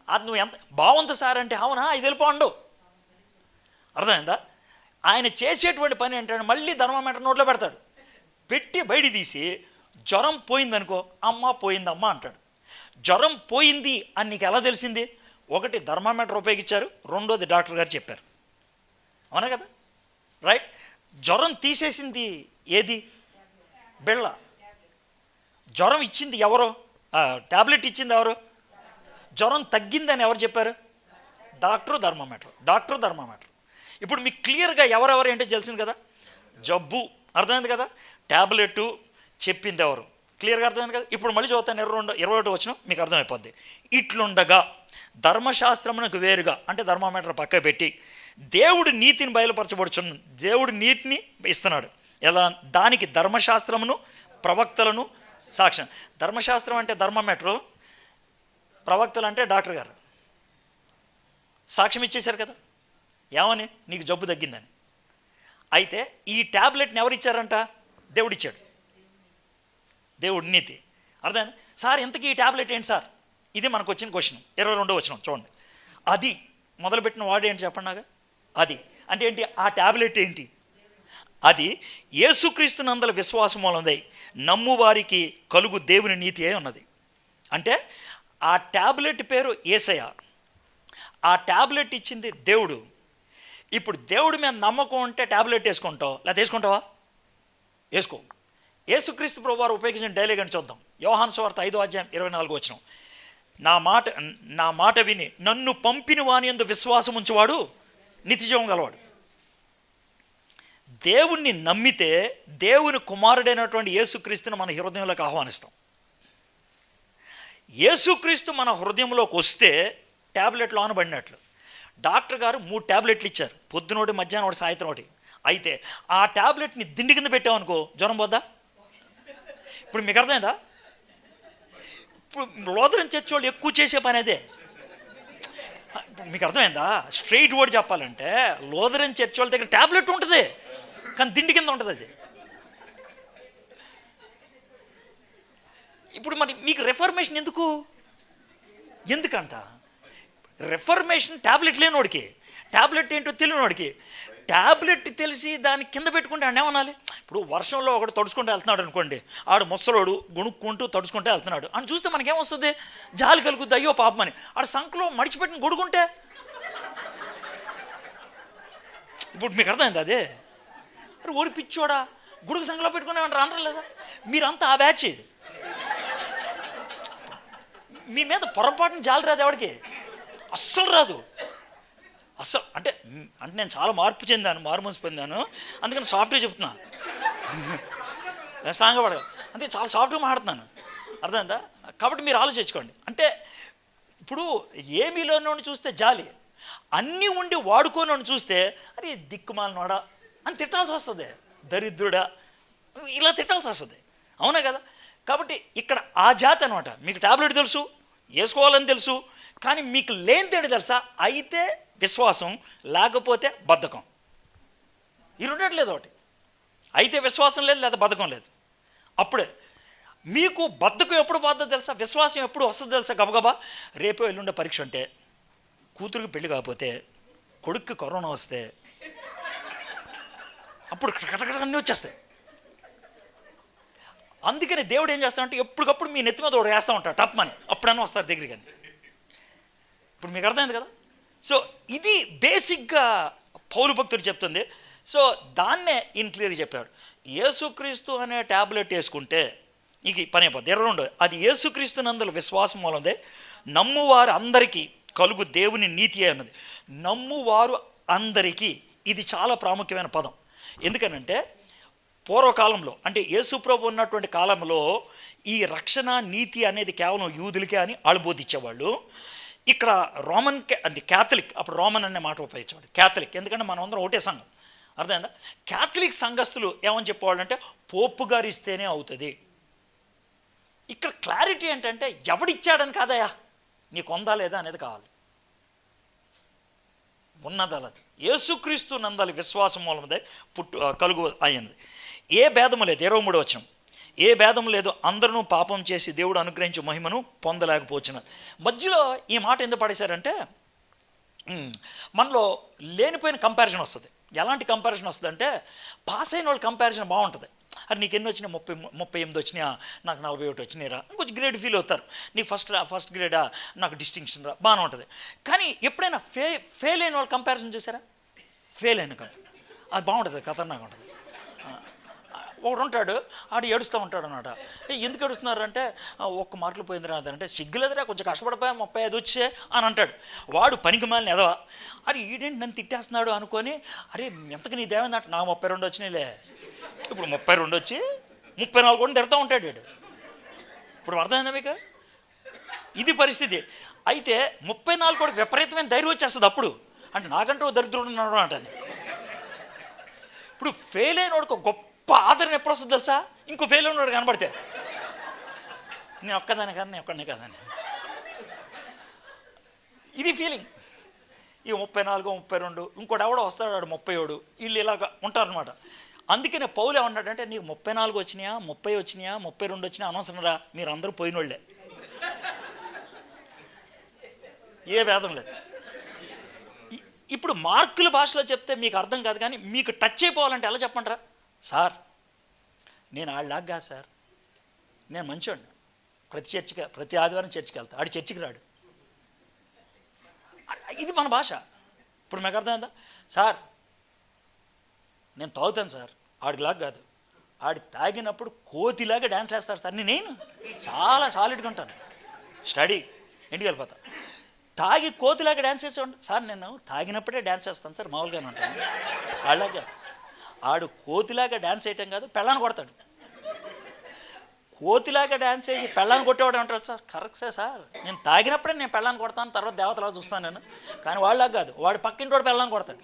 [SPEAKER 1] అది నువ్వు ఎంత బాగుంది సార్ అంటే, అవునా ఇది వెళ్ళిపోండు, అర్థమైందా? ఆయన చేసేటువంటి పని ఏంటంటే మళ్ళీ థర్మామీటర్ నోట్లో పెడతాడు, పెట్టి బయట తీసి జ్వరం పోయిందనుకో, అమ్మ పోయిందమ్మా అంటాడు. జ్వరం పోయింది అని నీకు ఎలా తెలిసింది? ఒకటి థర్మామీటర్ ఉపయోగించారు, రెండోది డాక్టర్ గారు చెప్పారు. అవునా కదా? రైట్. జ్వరం తీసేసింది ఏది? బిళ్ళ. జ్వరం ఇచ్చింది ఎవరో? ట్యాబ్లెట్ ఇచ్చింది ఎవరు? జ్వరం తగ్గిందని ఎవరు చెప్పారు? Doctor thermometer. ఇప్పుడు మీకు క్లియర్గా ఎవరెవరు ఏంటో తెలిసింది కదా. జబ్బు అర్థమైంది కదా, ట్యాబ్లెట్ చెప్పింది ఎవరు, క్లియర్గా అర్థమైంది కదా. ఇప్పుడు మళ్ళీ చదువుతాను 21 వచ్చిన మీకు అర్థమైపోద్ది. ఇట్లుండగా ధర్మశాస్త్రమునకు వేరుగా, అంటే థర్మామీటర్ పక్క పెట్టి దేవుడు నీతిని బయలుపరచబడుచున్న, దేవుడు నీతిని ఇస్తున్నాడు. ఎలా? దానికి ధర్మశాస్త్రమును ప్రవక్తలను సాక్ష్యం. ధర్మశాస్త్రం అంటే థర్మామీటరు, ప్రవక్తలు అంటే డాక్టర్ గారు సాక్ష్యం ఇచ్చేశారు కదా. ఏమని? నీకు జబ్బు తగ్గిందని. అయితే ఈ ట్యాబ్లెట్ని ఎవరు ఇచ్చారంట? దేవుడు ఇచ్చాడు. దేవుడు నీతి. అర్థమైంది సార్. ఇంతకీ ఈ ట్యాబ్లెట్ ఏంటి సార్? ఇది మనకు వచ్చిన క్వశ్చన్. 22 వచ్చిన చూడండి. అది మొదలుపెట్టిన వాడు ఏంటి చెప్పండి నాకు. అది అంటే ఏంటి? ఆ ట్యాబ్లెట్ ఏంటి? అది యేసుక్రీస్తు నందల విశ్వాసం మూలందై నమ్ము వారికి కలుగు దేవుని నీతి అయి ఉన్నది. అంటే ఆ ట్యాబ్లెట్ పేరు యేసయ్య. ఆ ట్యాబ్లెట్ ఇచ్చింది దేవుడు. ఇప్పుడు దేవుడి మీద నమ్మకం ఉంటే ట్యాబ్లెట్ వేసుకుంటావు, లేదా వేసుకుంటావా? వేసుకో. యేసుక్రీస్తు ప్రభువారు ఉపయోగించిన డైలాగ్ అని చూద్దాం. యోహాను సువార్త 5వ అధ్యాయం 24 వచనం. నా మాట విని నన్ను పంపిన వాని యందు విశ్వాసం ఉంచువాడు నిత్యజీవం గలవాడు. దేవుణ్ణి నమ్మితే దేవుని కుమారుడైనటువంటి యేసుక్రీస్తుని మన హృదయంలోకి ఆహ్వానిస్తాం. యేసుక్రీస్తు మన హృదయంలోకి వస్తే ట్యాబ్లెట్లు ఆనబడినట్లు. డాక్టర్ గారు 3 ట్యాబ్లెట్లు ఇచ్చారు, పొద్దునోటి, మధ్యాహ్నం ఒకటి, సాయంత్రం ఒకటి. అయితే ఆ ట్యాబ్లెట్ని దిండి కింద పెట్టామనుకో జ్వరం పోద్దా? ఇప్పుడు మీకు అర్థమైందా? ఇప్పుడు లోదరం చర్చ్ వాళ్ళు ఎక్కువ చేసే పని అదే. మీకు అర్థమైందా? స్ట్రైట్ వర్డ్ చెప్పాలంటే లోదరం చర్చ్ వాళ్ళ దగ్గర ట్యాబ్లెట్ ఉంటుంది, కానీ దిండి కింద ఉంటుంది అది. ఇప్పుడు మరి మీకు రెఫర్మేషన్ ఎందుకంట? రెఫర్మేషన్ ట్యాబ్లెట్ లేనివాడికి, ట్యాబ్లెట్ ఏంటో తెలియనివాడికి. ట్యాబ్లెట్ తెలిసి దాన్ని కింద పెట్టుకుంటే ఆయన ఏమనాలి? ఇప్పుడు వర్షంలో ఒకటి తడుచుకుంటూ వెళ్తున్నాడు అనుకోండి, ఆడు ముసలోడు గుణుక్కుంటూ తడుచుకుంటూ వెళ్తున్నాడు అని చూస్తే మనకేమొస్తుంది? జాలి కలుగుద్ది, అయ్యో పాపమని. ఆడు సంకలో మడిచిపెట్టిన గొడుగుంటే ఇప్పుడు మీకు అర్థమైంది అదే. అరే ఓడి పిచ్చోడా, గుడుగు సంకలో పెట్టుకునేమంటారు అనరు లేదా? మీరంతా ఆ బ్యాచ్. మీ మీద పొరపాటున జాలి రాదు ఎవడికి, అస్సలు రాదు. అస్సలు అంటే నేను చాలా మార్పు చెందాను, మారుమనసు పొందాను, అందుకని సాఫ్ట్గా చెప్తున్నా. నేను స్ట్రాంగ్గా పడగా అంటే చాలా సాఫ్ట్గా మాట్లాడుతున్నాను, అర్థమైందా? కాబట్టి మీరు ఆలోచించుకోండి. అంటే ఇప్పుడు ఏమీలోనోని చూస్తే జాలి, అన్నీ ఉండి వాడుకోనోని చూస్తే అరే దిక్కుమాలనోడా అని తిట్టాల్సి వస్తుంది, దరిద్రుడా ఇలా తిట్టాల్సి వస్తుంది. అవునా కదా? కాబట్టి ఇక్కడ ఆ జాతి అనమాట. మీకు ట్యాబ్లెట్ తెలుసు, వేసుకోవాలని తెలుసు, కానీ మీకు లేనిదేంటి తెలుసా? అయితే విశ్వాసం, లేకపోతే బద్ధకం. ఈ రెండట్లేదు ఒకటి. అయితే విశ్వాసం లేదు, లేదా బద్ధకం లేదు. అప్పుడే మీకు బద్ధకం ఎప్పుడు పోతుందో తెలుసా? విశ్వాసం ఎప్పుడు వస్తుందో తెలుసా? గబగబా రేపో ఎల్లుండే పరీక్ష ఉంటే, కూతురికి పెళ్లి కాకపోతే, కొడుక్కి కరోనా వస్తే, అప్పుడు కటకట అన్నీ వచ్చేస్తాయి. అందుకని దేవుడు ఏం చేస్తాడంటే ఎప్పటికప్పుడు మీ నెత్తి మీద ఒకటి వేస్తూ ఉంటాడు టప్మని, అప్పుడన్నా వస్తారు దగ్గరికి. అని ఇప్పుడు మీకు అర్థమైంది కదా? సో ఇది బేసిక్గా పౌలు భక్తుడు చెప్తుంది. సో దాన్నే ఈయన క్లియర్గా చెప్పాడు. యేసుక్రీస్తు అనే ట్యాబ్లెట్ వేసుకుంటే ఇక పని అయిపోద్ది. 22 అది యేసుక్రీస్తు నందుల విశ్వాసం మూలందే నమ్మువారు అందరికీ కలుగు దేవుని నీతి అన్నది. నమ్మువారు అందరికీ, ఇది చాలా ప్రాముఖ్యమైన పదం. ఎందుకనంటే పూర్వకాలంలో అంటే యేసుప్రభు ఉన్నటువంటి కాలంలో ఈ రక్షణ నీతి అనేది కేవలం యూదులకే అని వాళ్ళు బోధించేవాళ్ళు. ఇక్కడ రోమన్ అంటే క్యాథలిక్, అప్పుడు రోమన్ అనే మాట ఉపయోగించేవాడు, క్యాథలిక్. ఎందుకంటే మనం అందరం ఒకటే సంఘం, అర్థమైందా? క్యాథలిక్ సంఘస్థులు ఏమని చెప్పేవాళ్ళు అంటే పోపు గారు ఇస్తేనే అవుతుంది. ఇక్కడ క్లారిటీ ఏంటంటే ఎవడిచ్చాడని కాదయా, నీకు ఉందా లేదా అనేది కావాలి, ఉన్నదలది. యేసుక్రీస్తు నందలి విశ్వాసం మూలమదే కలుగు అయ్యింది. ఏ భేదము లేదు. 23 వచనం. ఏ భేదం లేదు, అందరూ పాపం చేసి దేవుడు అనుగ్రహించే మహిమను పొందలేకపోతున్నారు. మధ్యలో ఈ మాట ఎందుకు పడేశారంటే మనలో లేనిపోయిన కంపారిజన్ వస్తుంది. ఎలాంటి కంపారిజన్ వస్తుందంటే పాస్ అయిన వాళ్ళ కంపారిజన్ బాగుంటుంది. అది నీకు ఎన్ని వచ్చినా 38 వచ్చినా, నాకు 41 వచ్చినాయిరా, కొంచెం గ్రేడ్ ఫీల్ అవుతారు. నీకు ఫస్ట్ గ్రేడా, నాకు డిస్టింక్షన్ రా, బాగానే ఉంటుంది. కానీ ఎప్పుడైనా ఫెయిల్ అయిన వాళ్ళు కంపారిజన్ చేశారా? ఫెయిల్ అయిన అది బాగుంటుంది, ఖతర్నాగా ఉంటుంది. ఒకడు ఉంటాడు, ఆడు ఏడుస్తూ ఉంటాడు అన్నమాట. ఎందుకు ఏడుస్తున్నారంటే 1 మార్కులు పోయింది రాదంటే, సిగ్గులేదురా, కొంచెం కష్టపడిపోయా 35 వచ్చే అని అంటాడు. వాడు పనికి మాలిన ఎదవా, అరే ఈడేంటి నన్ను తిట్టేస్తున్నాడు అనుకొని, అరే ఎంతకు నీ దేవందంట, నాకు 32 వచ్చినాయిలే, ఇప్పుడు 32 వచ్చి 34 కూడా తిడతా ఉంటాడు వీడు. ఇప్పుడు అర్థమైందా మీకు? ఇది పరిస్థితి. అయితే 34 కూడా విపరీతమైన ధైర్యం వచ్చేస్తుంది అప్పుడు, అంటే నాకంటూ దరిద్రుడు ఉన్నాడు అంటాను. ఇప్పుడు ఫెయిల్ అయిన వాడికి గొప్ప ఆదరణ ఎప్పుడు వస్తుంది తెలుసా? ఇంకో ఫెయిల్ ఉన్నాడు కనబడితే, నేను ఒక్కదానే కాదు, నేను ఒక్కడనే కాదని, ఇది ఫీలింగ్. ఇక 34, 32, ఇంకోటి ఎవడో వస్తాడు, వాడు 37, వీళ్ళు ఇలాగ ఉంటారనమాట. అందుకనే పౌలు ఏమన్నాడంటే, నీకు 34 వచ్చినాయా, 30 వచ్చినాయా, 32 వచ్చినా అనవసరం రా, మీరు అందరూ పోయినోళ్ళే, ఏ భేదం లేదు. ఇప్పుడు మార్కుల భాషలో చెప్తే మీకు అర్థం కాదు, కానీ మీకు టచ్ అయిపోవాలంటే ఎలా చెప్పంటారా? సార్ నేను ఆడలాగా కాదు సార్, నేను మంచోడిని, ప్రతి ఆదివారం చర్చికి వెళ్తా, ఆడి చర్చికి రాడు, ఇది మన భాష. ఇప్పుడు మీకు అర్థమైందా? సార్ నేను తాగుతాను సార్, ఆడిలాగా కాదు, ఆడి తాగినప్పుడు కోతిలాగా డ్యాన్స్ వేస్తాడు సార్, నేను చాలా సాలిడ్గా ఉంటాను, స్టడీ, ఇంటికి వెళ్ళిపోతా. తాగి కోతిలాగా డ్యాన్స్ చేసేవాడు సార్, నేను తాగినప్పుడే డ్యాన్స్ చేస్తాను సార్, మామూలుగానే ఉంటాను. అలాగా ఆడు కోతిలాగా డ్యాన్స్ వేయటం కాదు, పెళ్ళాన్ని కొడతాడు. కోతిలాగా డ్యాన్స్ వేసి పెళ్ళాన్ని కొట్టేవాడు అంటాడు సార్, కరెక్ట్ సార్, నేను తాగినప్పుడే నేను పెళ్ళాన్ని కొడతాను, తర్వాత దేవతలా చూస్తాను నేను, కానీ వాళ్ళలాగా కాదు, వాడు పక్కింటి వాడు పెళ్ళాన్ని కొడతాడు.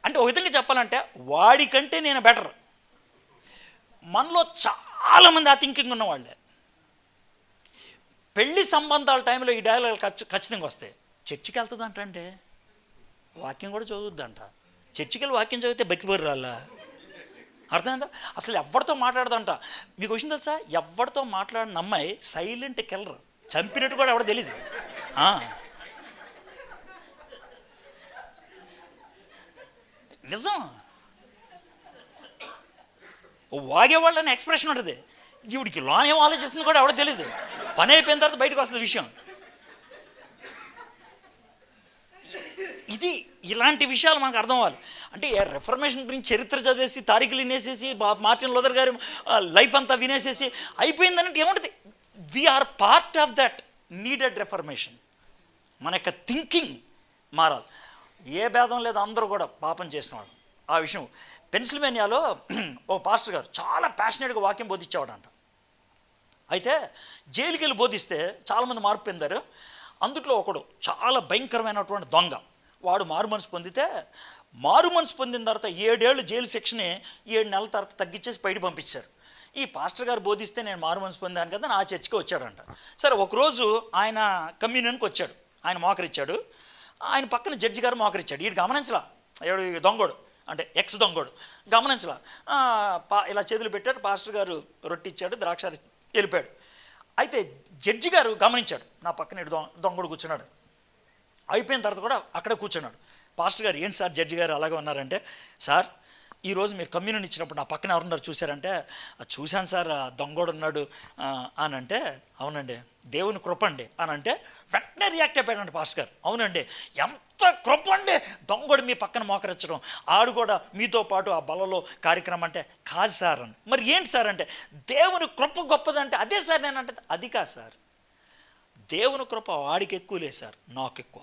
[SPEAKER 1] అంటే ఒక విధంగా చెప్పాలంటే వాడికంటే నేను బెటర్. మనలో చాలామంది ఆ థింకింగ్ ఉన్నవాళ్ళే. పెళ్లి సంబంధాల టైంలో ఈ డైలాగ్ ఖచ్చితంగా వస్తాయి. చర్చికి వెళ్తుందంటే వాక్యం కూడా చదువుద్దంట, చర్చికి వెళ్ళి వాక్యం చదివితే బతికిపోరు రాళ్ళ, అర్థమైందా? అసలు ఎవరితో మాట్లాడదంట. మీకు విషయం తెలుసా, ఎవరితో మాట్లాడిన అమ్మాయి సైలెంట్ కిల్లర్, చంపినట్టు కూడా ఎవడో తెలీదు. నిజం, వాగేవాళ్ళని ఎక్స్ప్రెషన్ ఉంటుంది, ఈవిడికి లోన్ ఏం ఆలోచిస్తుంది కూడా ఎవడో తెలీదు, పని అయిపోయిన తర్వాత బయటకు వస్తుంది విషయం. ఇది ఇలాంటి విషయాలు మనకు అర్థం అవ్వాలి. అంటే రిఫర్మేషన్ గురించి చరిత్ర చదివేసి, తారీఖులు వినేసేసి, మార్టిన్ లూథర్ గారి లైఫ్ అంతా వినేసేసి అయిపోయిందనంటే ఏముంటుంది? We are part of that needed reformation. మన యొక్క థింకింగ్ మారాలి. ఏ భేదం లేదు, అందరూ కూడా పాపం చేసినవాడు. ఆ విషయం పెన్సిల్వేనియాలో ఓ పాస్టర్ గారు చాలా ప్యాషనేట్గా వాక్యం బోధించేవాడంట. అయితే జైలుకి వెళ్ళి బోధిస్తే చాలామంది మార్పు పొందారు. అందుట్లో ఒకడు చాలా భయంకరమైనటువంటి దొంగ, వాడు మారుమనసు పొందితే, మారుమనసు పొందిన తర్వాత 7 ఏళ్ళు జైలు శిక్షని 7 నెలల తర్వాత తగ్గించేసి బయట పంపించారు. ఈ పాస్టర్ గారు బోధిస్తే నేను మారుమనసు పొందాను కదా, నా చర్చికి వచ్చాడంట. సరే ఒకరోజు ఆయన కమ్యూనియన్కి వచ్చాడు, ఆయన మోకరిచ్చాడు, ఆయన పక్కన జడ్జి గారు మోకరిచ్చాడు. వీడు గమనించలా, ఏడు దొంగోడు అంటే ఎక్స్ దొంగోడు గమనించలా, ఇలా చేతులు పెట్టాడు, పాస్టర్ గారు రొట్టి ఇచ్చాడు, ద్రాక్ష వెళ్ళిపోయాడు. అయితే జడ్జి గారు గమనించాడు, నా పక్కన దొంగడు కూర్చున్నాడు. అయిపోయిన తర్వాత కూడా అక్కడే కూర్చున్నాడు. పాస్టర్ గారు, ఏంటి సార్ జడ్జి గారు అలాగే ఉన్నారంటే, సార్ ఈరోజు మీరు కమ్యూనియన్ ఇచ్చినప్పుడు నా పక్కన ఎవరున్నారు చూశారంటే, చూశాను సార్, దొంగోడు ఉన్నాడు అని అంటే, అవునండి దేవుని కృప అండి అని అంటే, వెంటనే రియాక్ట్ అయిపోయాడండి పాస్టర్ గారు. అవునండి ఎంత కృప అండి, దొంగోడు మీ పక్కన మోకరించడం, ఆడు కూడా మీతో పాటు ఆ బలలో కార్యక్రమం అంటే, కాదు సార్ అని. మరి ఏంటి సార్ అంటే, దేవుని కృప గొప్పదంటే, అదే సార్ నేనంటే, అది కాదు సార్, దేవుని కృప వాడికి ఎక్కువ లేదు సార్, నాకు ఎక్కువ.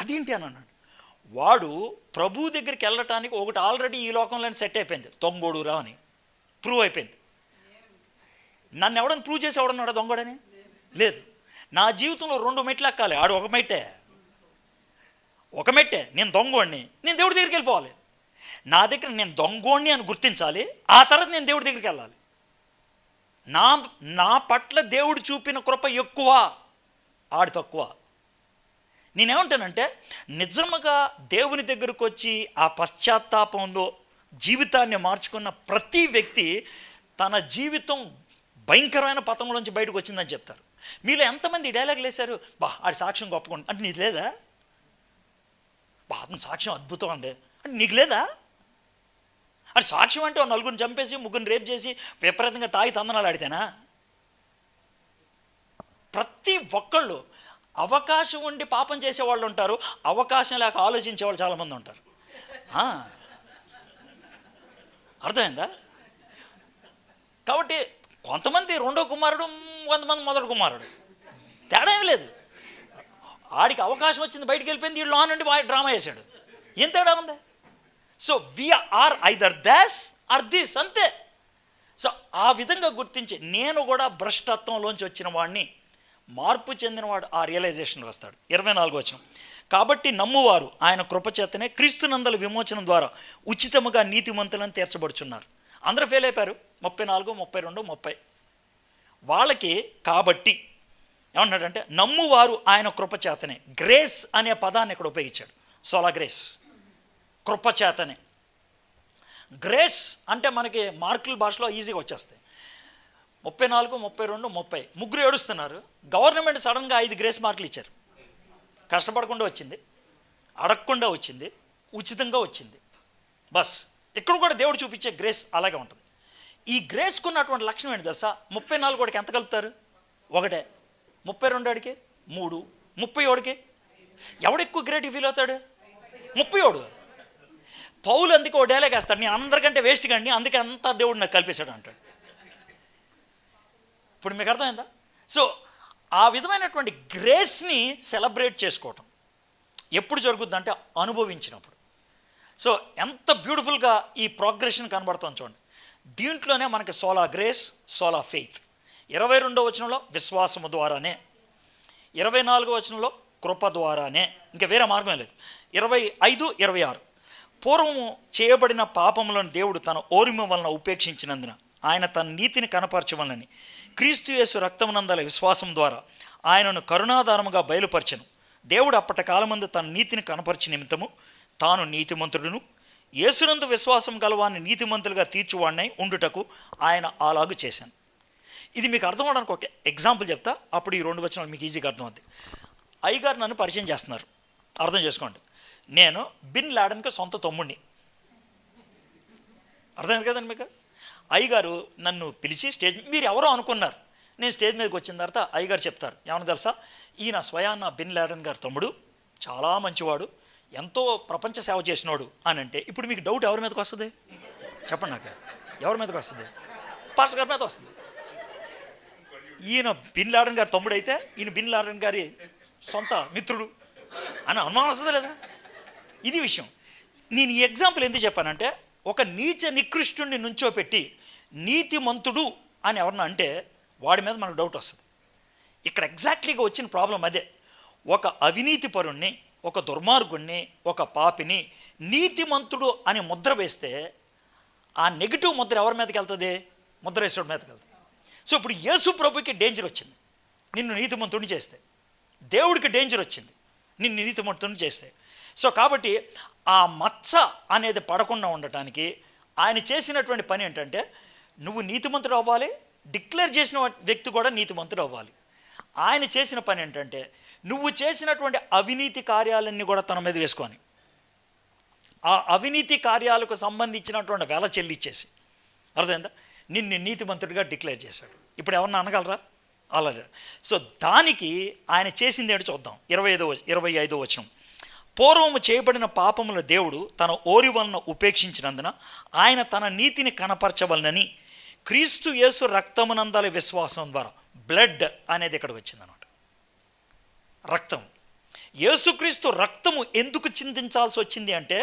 [SPEAKER 1] అదేంటి అని అన్నాడు. వాడు ప్రభు దగ్గరికి వెళ్ళటానికి ఒకటి ఆల్రెడీ ఈ లోకంలోనే సెట్ అయిపోయింది, దొంగోడు రా అని ప్రూవ్ అయిపోయింది. నన్ను ఎవడని ప్రూవ్ చేసి ఎవడన్నాడు దొంగోడని? లేదు. నా జీవితంలో 2 మెట్లు ఎక్కాలి, ఆడు ఒక మెట్టే, నేను దొంగోడిని, నేను దేవుడి దగ్గరికి వెళ్ళిపోవాలి. నా దగ్గర నేను దొంగోడిని అని గుర్తించాలి, ఆ తర్వాత నేను దేవుడి దగ్గరికి వెళ్ళాలి. నా పట్ల దేవుడు చూపిన కృప ఎక్కువ, ఆడు తక్కువ. నేనేమంటానంటే, నిజంగా దేవుని దగ్గరకు వచ్చి ఆ పశ్చాత్తాపంలో జీవితాన్ని మార్చుకున్న ప్రతి వ్యక్తి తన జీవితం భయంకరమైన పతంలోంచి బయటకు వచ్చిందని చెప్తారు. మీలో ఎంతమంది డైలాగులు వేశారు, ఆడి సాక్ష్యం గొప్పకుండా అంటే, నీది లేదా? అతని సాక్ష్యం అద్భుతం అండి అంటే నీకు లేదా? అంటే సాక్ష్యం అంటే నలుగురిని చంపేసి ముగ్గురిని రేపు చేసి విపరీతంగా తాగి తందనాలు ఆడితేనా? ప్రతి ఒక్కళ్ళు అవకాశం ఉండి పాపం చేసేవాళ్ళు ఉంటారు, అవకాశం లేక ఆలోచించేవాళ్ళు చాలామంది ఉంటారు. అర్థమైందా? కాబట్టి కొంతమంది రెండో కుమారుడు, కొంతమంది మొదటి కుమారుడు, తేడా ఏం లేదు. ఆడికి అవకాశం వచ్చింది, బయటికి వెళ్ళిపోయింది, వీళ్ళు ఆన్ నుండి డ్రామా వేశాడు. ఏం తేడా ఉంది? So we are either this or this, అంతే. సో ఆ విధంగా గుర్తించి నేను కూడా భ్రష్టత్వంలోంచి వచ్చిన వాడిని, మార్పు చెందినవాడు ఆ రియలైజేషన్కి వస్తాడు. 24వ వచనం, కాబట్టి నమ్మువారు ఆయన కృపచేతనే క్రీస్తునందల విమోచనం ద్వారా ఉచితముగా నీతిమంతులను తీర్చబడుచున్నారు. అందరూ ఫెయిల్ అయిపోయారు. 34, 32, 30 వాళ్ళకి కాబట్టి ఏమన్నాడంటే నమ్మువారు ఆయన కృపచేతనే. గ్రేస్ అనే పదాన్ని ఇక్కడ ఉపయోగించాడు. సోలా గ్రేస్, కృపచేతనే. గ్రేస్ అంటే మనకి మార్కుల భాషలో ఈజీగా వచ్చేస్తాయి. 34, 32, 30 ముగ్గురు ఏడుస్తున్నారు. గవర్నమెంట్ సడన్గా 5 గ్రేస్ మార్కులు ఇచ్చారు. కష్టపడకుండా వచ్చింది, అడగకుండా వచ్చింది, ఉచితంగా వచ్చింది. బస్ ఇక్కడ కూడా దేవుడు చూపించే గ్రేస్ అలాగే ఉంటుంది. ఈ గ్రేస్కు ఉన్నటువంటి లక్షణం ఏంటి తెలుసా? 34 వాడికి ఎంత కలుపుతారు? ఒకటే. 32 వాడికి 3, 30 వాడికి ఎవడెక్కువ గ్రేట్ ఫీల్ అవుతాడు? 30 వాడు. పౌలు అందుకే ఓ డైలాగ్ వేస్తాడు, నేను అందరికంటే వేస్ట్ కండి, అందుకే అంతా దేవుడు నాకు కల్పేశాడు అంటాడు. ఇప్పుడు మీకు అర్థమైందా? సో ఆ విధమైనటువంటి గ్రేస్ని సెలబ్రేట్ చేసుకోవటం ఎప్పుడు జరుగుద్ది అంటే అనుభవించినప్పుడు. సో ఎంత బ్యూటిఫుల్గా ఈ ప్రోగ్రెషన్ కనబడుతుంది చూడండి. దీంట్లోనే మనకి సోలా గ్రేస్, సోలా ఫెయిత్. 22వ వచనంలో విశ్వాసము ద్వారానే, 24వ వచనంలో కృప ద్వారానే, ఇంకా వేరే మార్గమే లేదు. 25, 26 పూర్వము చేయబడిన పాపములను దేవుడు తన ఓరిమ వలన ఉపేక్షించినందున ఆయన తన నీతిని కనపరచవలనని క్రీస్తు యేసు రక్తమునందల విశ్వాసం ద్వారా ఆయనను కరుణాధారముగా బయలుపరచను. దేవుడు అప్పటి కాలమందు తన నీతిని కనపరిచి నిమిత్తము తాను నీతిమంతుడును యేసునందు విశ్వాసం గలవాన్ని నీతిమంతులుగా తీర్చువాడినై ఉండుటకు ఆయన అలాగు చేశాను. ఇది మీకు అర్థం అవడానికి ఒక ఎగ్జాంపుల్ చెప్తా, అప్పుడు ఈ 2 వచనాలు మీకు ఈజీగా అర్థమవుతుంది. అయ్యగారు నన్ను పరిచయం చేస్తున్నారు, అర్థం చేసుకోండి. నేను బిన్ లాడెన్కి సొంత తమ్ముడిని. అర్థమైంది కదండి మీకు? అయ్యగారు నన్ను పిలిచి స్టేజ్, మీరు ఎవరో అనుకున్నారు, నేను స్టేజ్ మీదకి వచ్చిన తర్వాత అయ్యగారు చెప్తారు, ఏమన్నా తెలుసా, ఈయన స్వయాన్న బిన్ లాడెన్ గారి తమ్ముడు, చాలా మంచివాడు, ఎంతో ప్రపంచ సేవ చేసినాడు అని అంటే, ఇప్పుడు మీకు డౌట్ ఎవరి మీదకి వస్తుంది? చెప్పండి నాకు, ఎవరి మీదకి వస్తుంది? పాస్టర్ గారి మీద వస్తుంది. ఈయన బిన్ లాడెన్ గారి తమ్ముడు అయితే ఈయన బిన్ లాడెన్ గారి సొంత మిత్రుడు అని అనుమానం వస్తుంది లేదా? ఇది విషయం. నేను ఈ ఎగ్జాంపుల్ ఎందుకు చెప్పానంటే, ఒక నీచ నికృష్టుడిని నుంచోపెట్టి నీతిమంతుడు అని ఎవరన్నా అంటే వాడి మీద మనకు డౌట్ వస్తుంది. ఇక్కడ ఎగ్జాక్ట్లీగా వచ్చిన ప్రాబ్లం అదే. ఒక అవినీతి పరుణ్ణి, ఒక దుర్మార్గుణ్ణి, ఒక పాపిని నీతిమంతుడు అని ముద్ర వేస్తే ఆ నెగిటివ్ ముద్ర ఎవరి మీదకి వెళ్తుంది? ముద్రేశ్వరుడి మీదకి వెళ్తుంది. సో ఇప్పుడు యేసు ప్రభుకి డేంజర్ వచ్చింది నిన్ను నీతిమంతుడిని చేస్తే, దేవుడికి డేంజర్ వచ్చింది నిన్ను నీతిమంతుడిని చేస్తే. సో కాబట్టి ఆ మచ్చ అనేది పడకుండా ఉండటానికి ఆయన చేసినటువంటి పని ఏంటంటే, నువ్వు నీతిమంతుడు అవ్వాలి, డిక్లేర్ చేసిన వ్యక్తి కూడా నీతిమంతుడు అవ్వాలి. ఆయన చేసిన పని ఏంటంటే, నువ్వు చేసినటువంటి అవినీతి కార్యాలన్నీ కూడా తన మీద వేసుకొని ఆ అవినీతి కార్యాలకు సంబంధించినటువంటి వెల చెల్లిచ్చేసి, అర్థమైందా, నిన్ను నీతిమంతుడిగా డిక్లేర్ చేశాడు. ఇప్పుడు ఎవరన్నా అనగలరా? అలాగే. సో దానికి ఆయన చేసింది ఏంటో చూద్దాం. 25వ వచనం, పూర్వము చేయబడిన పాపముల దేవుడు తన ఓరి వలన ఉపేక్షించినందున ఆయన తన నీతిని కనపరచవలనని క్రీస్తు యేసు రక్తమునందల విశ్వాసం ద్వారా, బ్లడ్ అనేది ఇక్కడికి వచ్చిందనమాట. రక్తం, యేసుక్రీస్తు రక్తము ఎందుకు చిందించాల్సి వచ్చింది అంటే,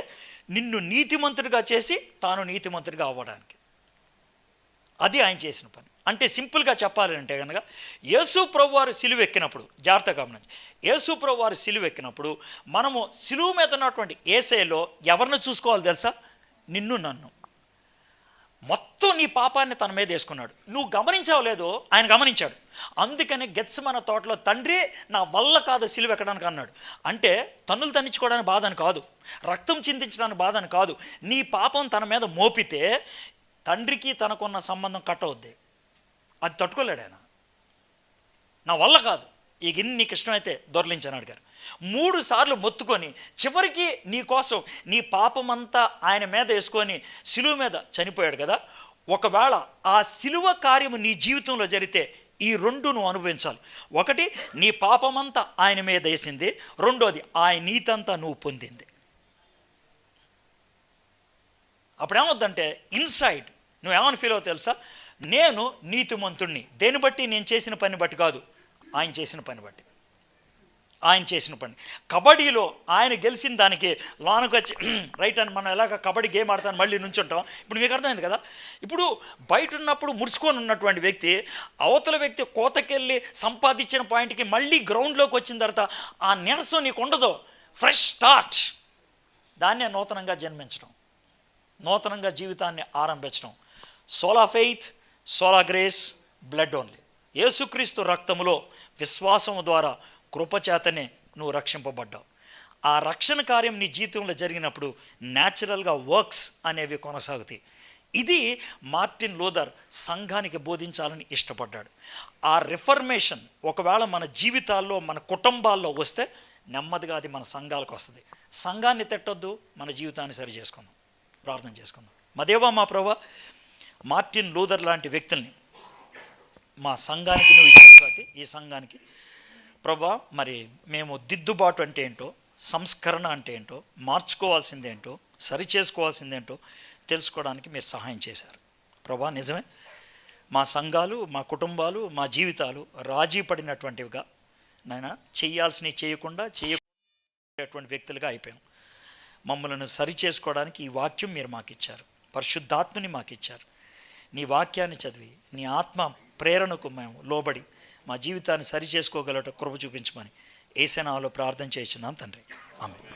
[SPEAKER 1] నిన్ను నీతిమంతుడిగా చేసి తాను నీతిమంతుడిగా అవ్వడానికి. అది ఆయన చేసిన పని. అంటే సింపుల్గా చెప్పాలి అంటే కనుక, యేసు ప్రభువారు సిలువ ఎక్కినప్పుడు, జాగ్రత్తగా గమనించి, యేసు ప్రభువారు సిలువ ఎక్కినప్పుడు మనము సిలువ మీద ఉన్నటువంటి యేసయ్యలో ఎవరిని చూసుకోవాలి తెలుసా? నిన్ను, నన్ను. మొత్తం నీ పాపాన్ని తన మీద వేసుకున్నాడు. నువ్వు గమనించావు లేదో, ఆయన గమనించాడు. అందుకని గెత్సెమనే తోటలో, తండ్రి నా వల్ల కాదు సిలువ ఎక్కడానికి అన్నాడు. అంటే తన్నులు తన్నించుకోవడానికి బాధ అని కాదు, రక్తం చిందించడానికి బాధ అని కాదు, నీ పాపం తన మీద మోపితే తండ్రికి తనకున్న సంబంధం కట్ అవుద్ది. అది తట్టుకోలేడు ఆయన. నా వల్ల కాదు, ఈ గిన్నె నీకు ఇష్టమైతే దొర్లించని అడిగారు. 3 సార్లు మొత్తుకొని చివరికి నీ కోసం నీ పాపమంతా ఆయన మీద వేసుకొని సిలువ మీద చనిపోయాడు కదా. ఒకవేళ ఆ సిలువ కార్యము నీ జీవితంలో జరిగితే ఈ 2 నువ్వు అనుభవించాలి. ఒకటి, నీ పాపమంతా ఆయన మీద వేసింది. రెండోది, ఆయన నీతంతా నువ్వు పొందింది. అప్పుడేమవుద్దంటే ఇన్సైడ్ నువ్వేమని ఫీల్ అవుతావు తెలుసా? నేను నీతిమంతుణ్ణి. దేని బట్టి? నేను చేసిన పని బట్టి కాదు, ఆయన చేసిన పని బట్టి. ఆయన చేసిన పని. కబడ్డీలో ఆయన గెలిచిన దానికి లోనకు వచ్చి రైట్ అని మనం ఎలాగ కబడ్డీ గేమ్ ఆడతాను మళ్ళీ నుంచుంటాం. ఇప్పుడు మీకు అర్థమైంది కదా. ఇప్పుడు బయట ఉన్నప్పుడు ముడుచుకొని ఉన్నటువంటి వ్యక్తి అవతల వ్యక్తి కోతకెళ్ళి సంపాదించిన పాయింట్కి మళ్ళీ గ్రౌండ్లోకి వచ్చిన తర్వాత ఆ నిరసం నీకు ఉండదు. Fresh start. దాన్నే నూతనంగా జన్మించడం, నూతనంగా జీవితాన్ని ఆరంభించడం. సోలా ఫెయిత్, సోలా గ్రేస్, బ్లడ్ ఓన్లీ. యేసుక్రీస్తు రక్తములో విశ్వాసము ద్వారా కృపచేతనే నువ్వు రక్షింపబడ్డావు. ఆ రక్షణ కార్యం నీ జీవితంలో జరిగినప్పుడు న్యాచురల్గా వర్క్స్ అనేవి కొనసాగుతాయి. ఇది మార్టిన్ లూథర్ సంఘానికి బోధించాలని ఇష్టపడ్డాడు. ఆ రిఫర్మేషన్ ఒకవేళ మన జీవితాల్లో, మన కుటుంబాల్లో వస్తే నెమ్మదిగా అది మన సంఘాలకు వస్తుంది. సంఘాన్ని తిట్టొద్దు, మన జీవితాన్ని సరి చేసుకుందాం. ప్రార్థన చేసుకుందాం. మా దేవా, మా ప్రభువా, మార్టిన్ లూథర్ లాంటి వ్యక్తుల్ని మా సంఘానికి నువ్వు ఇచ్చావు కాబట్టి ఈ సంఘానికి ప్రభా, మరి మేము దిద్దుబాటు అంటే ఏంటో, సంస్కరణ అంటే ఏంటో, మార్చుకోవాల్సిందేంటో, సరి చేసుకోవాల్సిందేంటో తెలుసుకోవడానికి మీరు సహాయం చేశారు ప్రభా. నిజమే, మా సంఘాలు, మా కుటుంబాలు, మా జీవితాలు రాజీ పడినటువంటివిగా నాయన, చేయాల్సినవి చేయకుండా చేయటువంటి వ్యక్తులుగా అయిపోయాం. మమ్మల్ని సరి చేసుకోవడానికి ఈ వాక్యం మీరు మాకు ఇచ్చారు, పరిశుద్ధాత్మని మాకు ఇచ్చారు. నీ వాక్యాన్ని చదివి నీ ఆత్మ ప్రేరణకు మేము లోబడి మా జీవితాన్ని సరి చేసుకోగలట కృప చూపించమని యేసు నామములో ప్రార్థన చేస్తున్నాం తండ్రి. ఆమేన్.